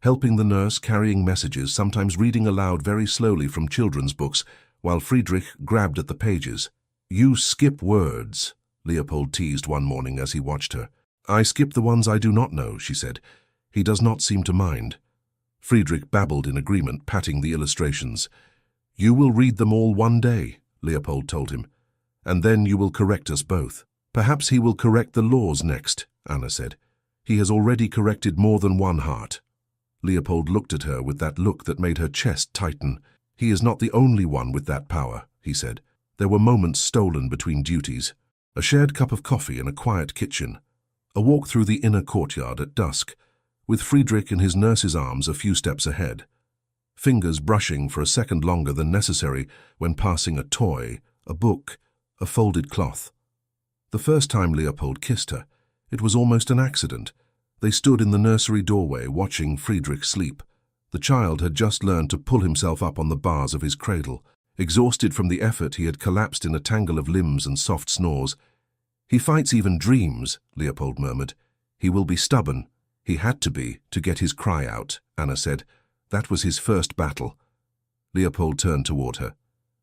helping the nurse carrying messages, sometimes reading aloud very slowly from children's books, while Friedrich grabbed at the pages. You skip words, Leopold teased one morning as he watched her. I skip the ones I do not know, she said. He does not seem to mind. Friedrich babbled in agreement, patting the illustrations. You will read them all one day, Leopold told him, and then you will correct us both. Perhaps he will correct the laws next, Anna said. He has already corrected more than one heart. Leopold looked at her with that look that made her chest tighten. He is not the only one with that power, he said. There were moments stolen between duties. A shared cup of coffee in a quiet kitchen. A walk through the inner courtyard at dusk, with Friedrich in his nurse's arms a few steps ahead. Fingers brushing for a second longer than necessary when passing a toy, a book, a folded cloth. The first time Leopold kissed her, it was almost an accident. They stood in the nursery doorway watching Friedrich sleep. The child had just learned to pull himself up on the bars of his cradle. Exhausted from the effort, he had collapsed in a tangle of limbs and soft snores. "He fights even dreams," Leopold murmured. "He will be stubborn. He had to be, to get his cry out," Anna said. "That was his first battle." Leopold turned toward her.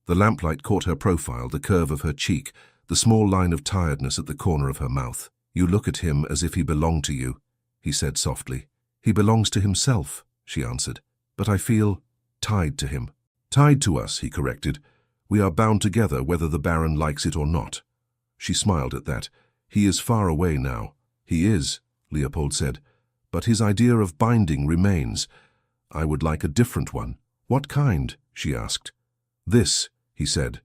The lamplight caught her profile, the curve of her cheek, the small line of tiredness at the corner of her mouth. "You look at him as if he belonged to you," he said softly. "He belongs to himself," she answered. "But I feel tied to him." "Tied to us," he corrected. "We are bound together whether the Baron likes it or not." She smiled at that. "He is far away now." "He is," Leopold said. "But his idea of binding remains. I would like a different one." "What kind?" she asked. "This," he said.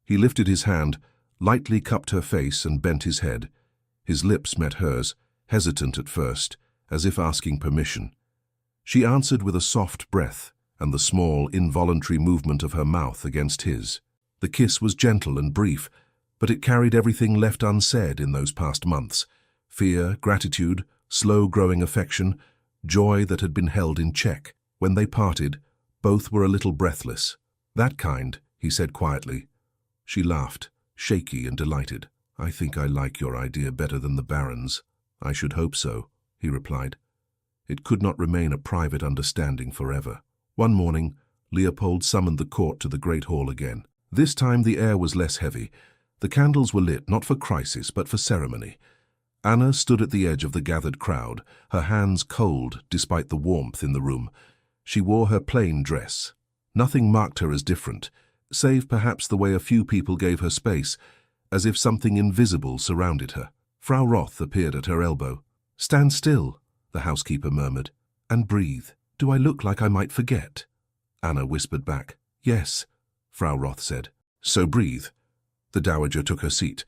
He lifted his hand, lightly cupped her face and bent his head. His lips met hers, hesitant at first, as if asking permission. She answered with a soft breath and the small, involuntary movement of her mouth against his. The kiss was gentle and brief, but it carried everything left unsaid in those past months. Fear, gratitude, slow-growing affection, joy that had been held in check. When they parted, both were a little breathless. "That kind," he said quietly. She laughed, shaky and delighted. "I think I like your idea better than the Baron's." "I should hope so," he replied. It could not remain a private understanding forever. One morning, Leopold summoned the court to the great hall again. This time the air was less heavy. The candles were lit not for crisis but for ceremony. Anna stood at the edge of the gathered crowd, her hands cold despite the warmth in the room. She wore her plain dress. Nothing marked her as different, save perhaps the way a few people gave her space, as if something invisible surrounded her. Frau Roth appeared at her elbow. "Stand still," the housekeeper murmured, "and breathe. Do I look like I might forget?" Anna whispered back. "Yes," Frau Roth said. "So breathe." The dowager took her seat.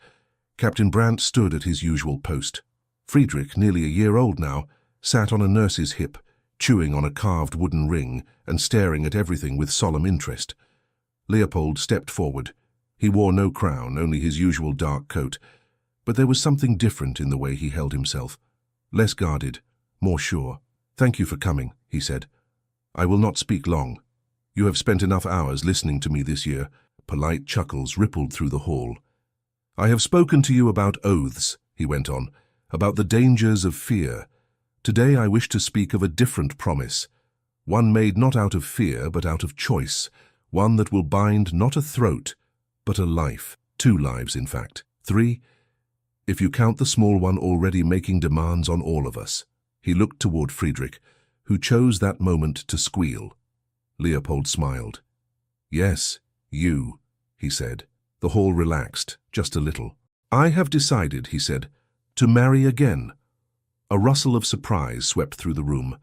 Captain Brandt stood at his usual post. Friedrich, nearly a year old now, sat on a nurse's hip, chewing on a carved wooden ring and staring at everything with solemn interest. Leopold stepped forward. He wore no crown, only his usual dark coat, but there was something different in the way he held himself. Less guarded, more sure. "Thank you for coming," he said. "I will not speak long. You have spent enough hours listening to me this year." Polite chuckles rippled through the hall. "I have spoken to you about oaths," he went on, "about the dangers of fear. Today I wish to speak of a different promise, one made not out of fear but out of choice, one that will bind not a throat, but a life. 2 lives, in fact. 3, if you count the small one already making demands on all of us." He looked toward Friedrich, who chose that moment to squeal. Leopold smiled. "Yes, you," he said. The hall relaxed, just a little. "I have decided," he said, "to marry again." A rustle of surprise swept through the room.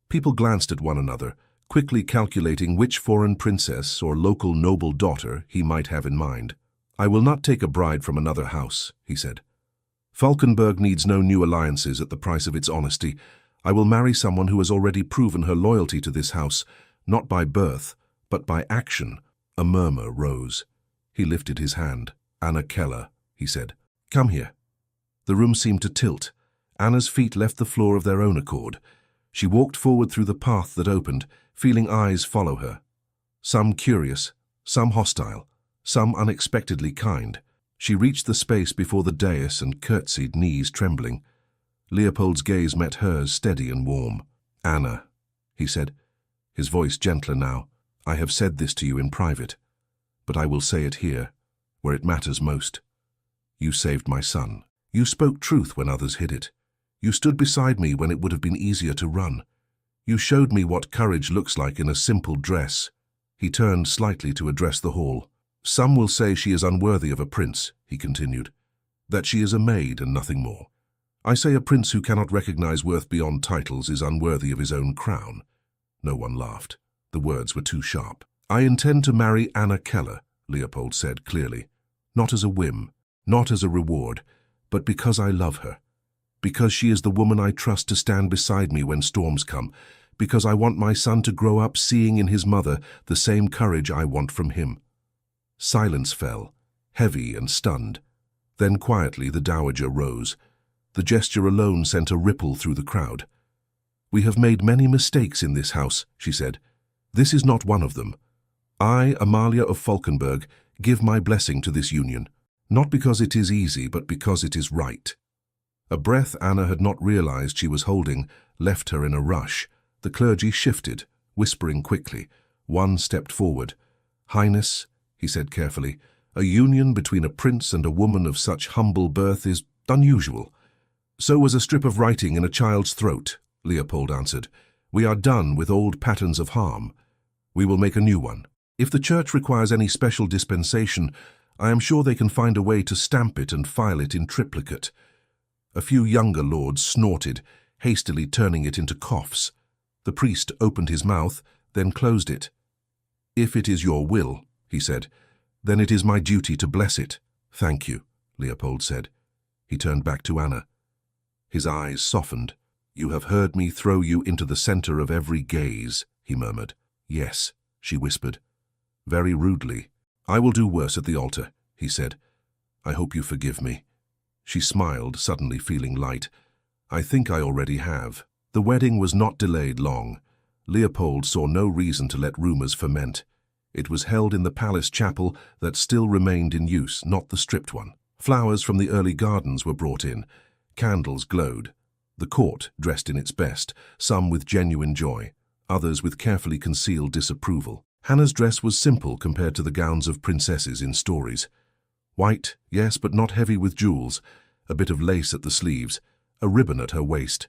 People glanced at one another, quickly calculating which foreign princess or local noble daughter he might have in mind. "I will not take a bride from another house," he said. "Falkenberg needs no new alliances at the price of its honesty. I will marry someone who has already proven her loyalty to this house, not by birth, but by action." A murmur rose. He lifted his hand. "Anna Keller," he said. "Come here." The room seemed to tilt. Anna's feet left the floor of their own accord. She walked forward through the path that opened, feeling eyes follow her. Some curious, some hostile, some unexpectedly kind. She reached the space before the dais and curtsied, knees trembling. Leopold's gaze met hers, steady and warm. "Anna," he said, his voice gentler now, "I have said this to you in private, but I will say it here, where it matters most. You saved my son. You spoke truth when others hid it. You stood beside me when it would have been easier to run. You showed me what courage looks like in a simple dress." He turned slightly to address the hall. "Some will say she is unworthy of a prince," he continued, "that she is a maid and nothing more. I say a prince who cannot recognize worth beyond titles is unworthy of his own crown. No one laughed. The words were too sharp. I intend to marry Anna Keller, Leopold said clearly. Not as a whim, not as a reward, but because I love her. Because she is the woman I trust to stand beside me when storms come. Because I want my son to grow up seeing in his mother the same courage I want from him. Silence fell, heavy and stunned. Then quietly the dowager rose. The gesture alone sent a ripple through the crowd. We have made many mistakes in this house, she said. This is not one of them. I, Amalia of Falkenberg, give my blessing to this union, not because it is easy, but because it is right. A breath Anna had not realized she was holding left her in a rush. The clergy shifted, whispering quickly. One stepped forward. Highness, he said carefully, a union between a prince and a woman of such humble birth is unusual. So was a strip of writing in a child's throat, Leopold answered. We are done with old patterns of harm. We will make a new one. If the church requires any special dispensation, I am sure they can find a way to stamp it and file it in triplicate. A few younger lords snorted, hastily turning it into coughs. The priest opened his mouth, then closed it. If it is your will, he said, then it is my duty to bless it. Thank you, Leopold said. He turned back to Anna. His eyes softened. You have heard me throw you into the center of every gaze, he murmured. Yes, she whispered. Very rudely. I will do worse at the altar, he said. I hope you forgive me. She smiled, suddenly feeling light. I think I already have. The wedding was not delayed long. Leopold saw no reason to let rumors ferment. It was held in the palace chapel that still remained in use, not the stripped one. Flowers from the early gardens were brought in. Candles glowed. The court dressed in its best, some with genuine joy, others with carefully concealed disapproval. Hannah's dress was simple compared to the gowns of princesses in stories. White, yes, but not heavy with jewels, a bit of lace at the sleeves, a ribbon at her waist.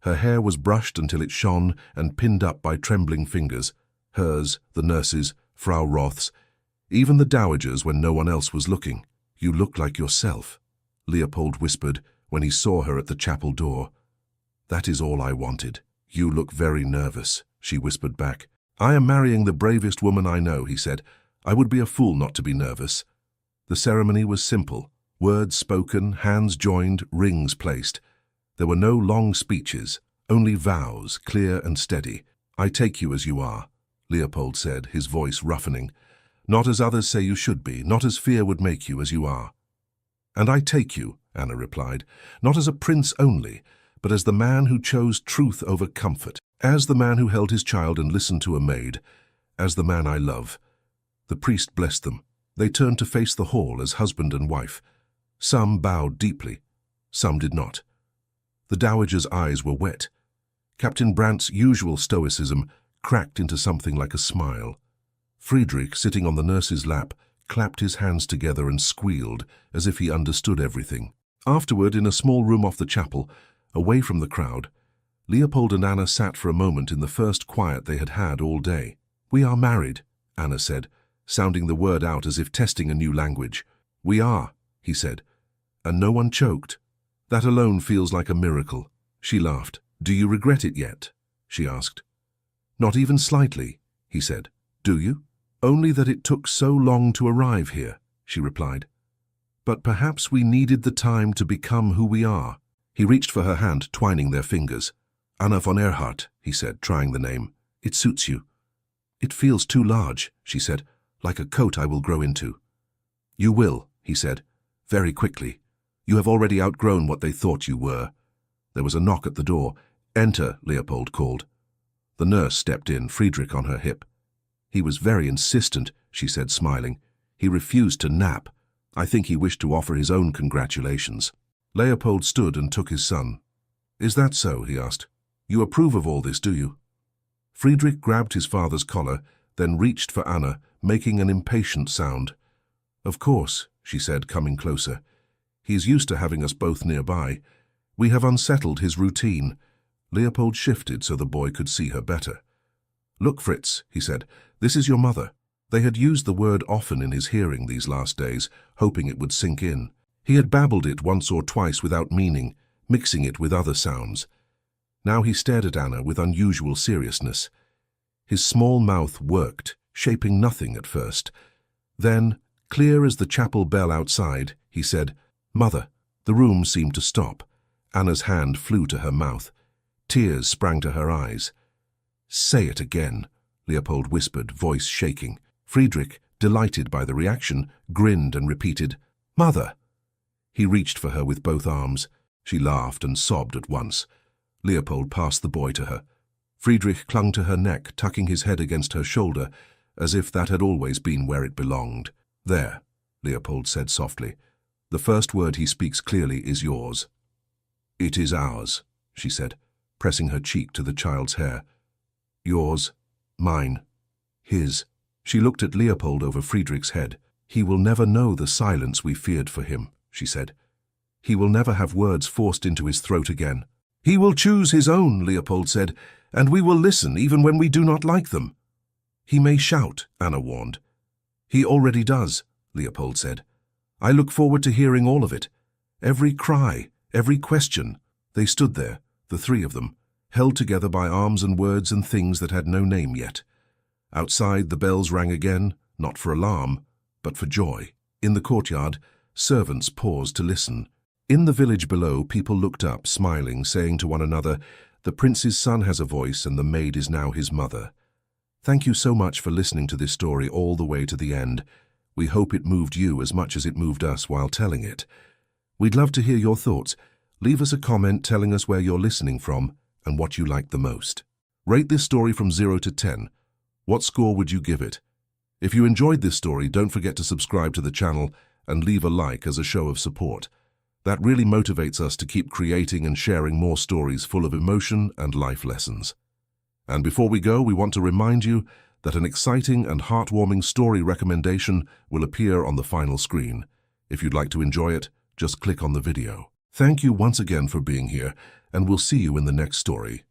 Her hair was brushed until it shone and pinned up by trembling fingers. Hers, the nurses', Frau Roth's, even the dowager's when no one else was looking. You look like yourself, Leopold whispered when he saw her at the chapel door. That is all I wanted. You look very nervous, she whispered back. I am marrying the bravest woman I know, he said. I would be a fool not to be nervous. The ceremony was simple. Words spoken, hands joined, rings placed. There were no long speeches, only vows, clear and steady. I take you as you are, Leopold said, his voice roughening. Not as others say you should be, not as fear would make you, as you are. And I take you, Anna replied, not as a prince only, but as the man who chose truth over comfort, as the man who held his child and listened to a maid, as the man I love. The priest blessed them. They turned to face the hall as husband and wife. Some bowed deeply, some did not. The dowager's eyes were wet. Captain Brandt's usual stoicism cracked into something like a smile. Friedrich, sitting on the nurse's lap, clapped his hands together and squealed as if he understood everything. Afterward, in a small room off the chapel, away from the crowd, Leopold and Anna sat for a moment in the first quiet they had had all day. We are married, Anna said, sounding the word out as if testing a new language. We are, he said, and no one choked. That alone feels like a miracle. She laughed. Do you regret it yet? She asked. Not even slightly, he said. Do you? Only that it took so long to arrive here, she replied. But perhaps we needed the time to become who we are. He reached for her hand, twining their fingers. Anna von Erhardt, he said, trying the name. It suits you. It feels too large, she said, like a coat I will grow into. You will, he said, very quickly. You have already outgrown what they thought you were. There was a knock at the door. Enter, Leopold called. The nurse stepped in, Friedrich on her hip. He was very insistent, she said, smiling. He refused to nap. I think he wished to offer his own congratulations. Leopold stood and took his son. Is that so? He asked. You approve of all this, do you? Friedrich grabbed his father's collar, then reached for Anna, making an impatient sound. Of course, she said, coming closer. He is used to having us both nearby. We have unsettled his routine. Leopold shifted so the boy could see her better. Look, Fritz, he said, this is your mother. They had used the word often in his hearing these last days, hoping it would sink in. He had babbled it once or twice without meaning, mixing it with other sounds. Now he stared at Anna with unusual seriousness. His small mouth worked, shaping nothing at first. Then, clear as the chapel bell outside, he said, "Mother." The room seemed to stop. Anna's hand flew to her mouth. Tears sprang to her eyes. "Say it again," Leopold whispered, voice shaking. Friedrich, delighted by the reaction, grinned and repeated, "Mother." He reached for her with both arms. She laughed and sobbed at once. Leopold passed the boy to her. Friedrich clung to her neck, tucking his head against her shoulder, as if that had always been where it belonged. "There," Leopold said softly. "The first word he speaks clearly is yours." "It is ours," she said, pressing her cheek to the child's hair. "Yours, mine, his." She looked at Leopold over Friedrich's head. "He will never know the silence we feared for him," she said. "He will never have words forced into his throat again." "He will choose his own," Leopold said, "and we will listen even when we do not like them." "He may shout," Anna warned. "He already does," Leopold said. "I look forward to hearing all of it. Every cry, every question." They stood there, the three of them, held together by arms and words and things that had no name yet. Outside, the bells rang again, not for alarm, but for joy. In the courtyard, servants paused to listen. In the village below, people looked up, smiling, saying to one another, "The prince's son has a voice, and the maid is now his mother." Thank you so much for listening to this story all the way to the end. We hope it moved you as much as it moved us while telling it. We'd love to hear your thoughts. Leave us a comment telling us where you're listening from and what you liked the most. Rate this story from 0 to 10. What score would you give it? If you enjoyed this story, don't forget to subscribe to the channel and leave a like as a show of support. That really motivates us to keep creating and sharing more stories full of emotion and life lessons. And before we go, we want to remind you that an exciting and heartwarming story recommendation will appear on the final screen. If you'd like to enjoy it, just click on the video. Thank you once again for being here, and we'll see you in the next story.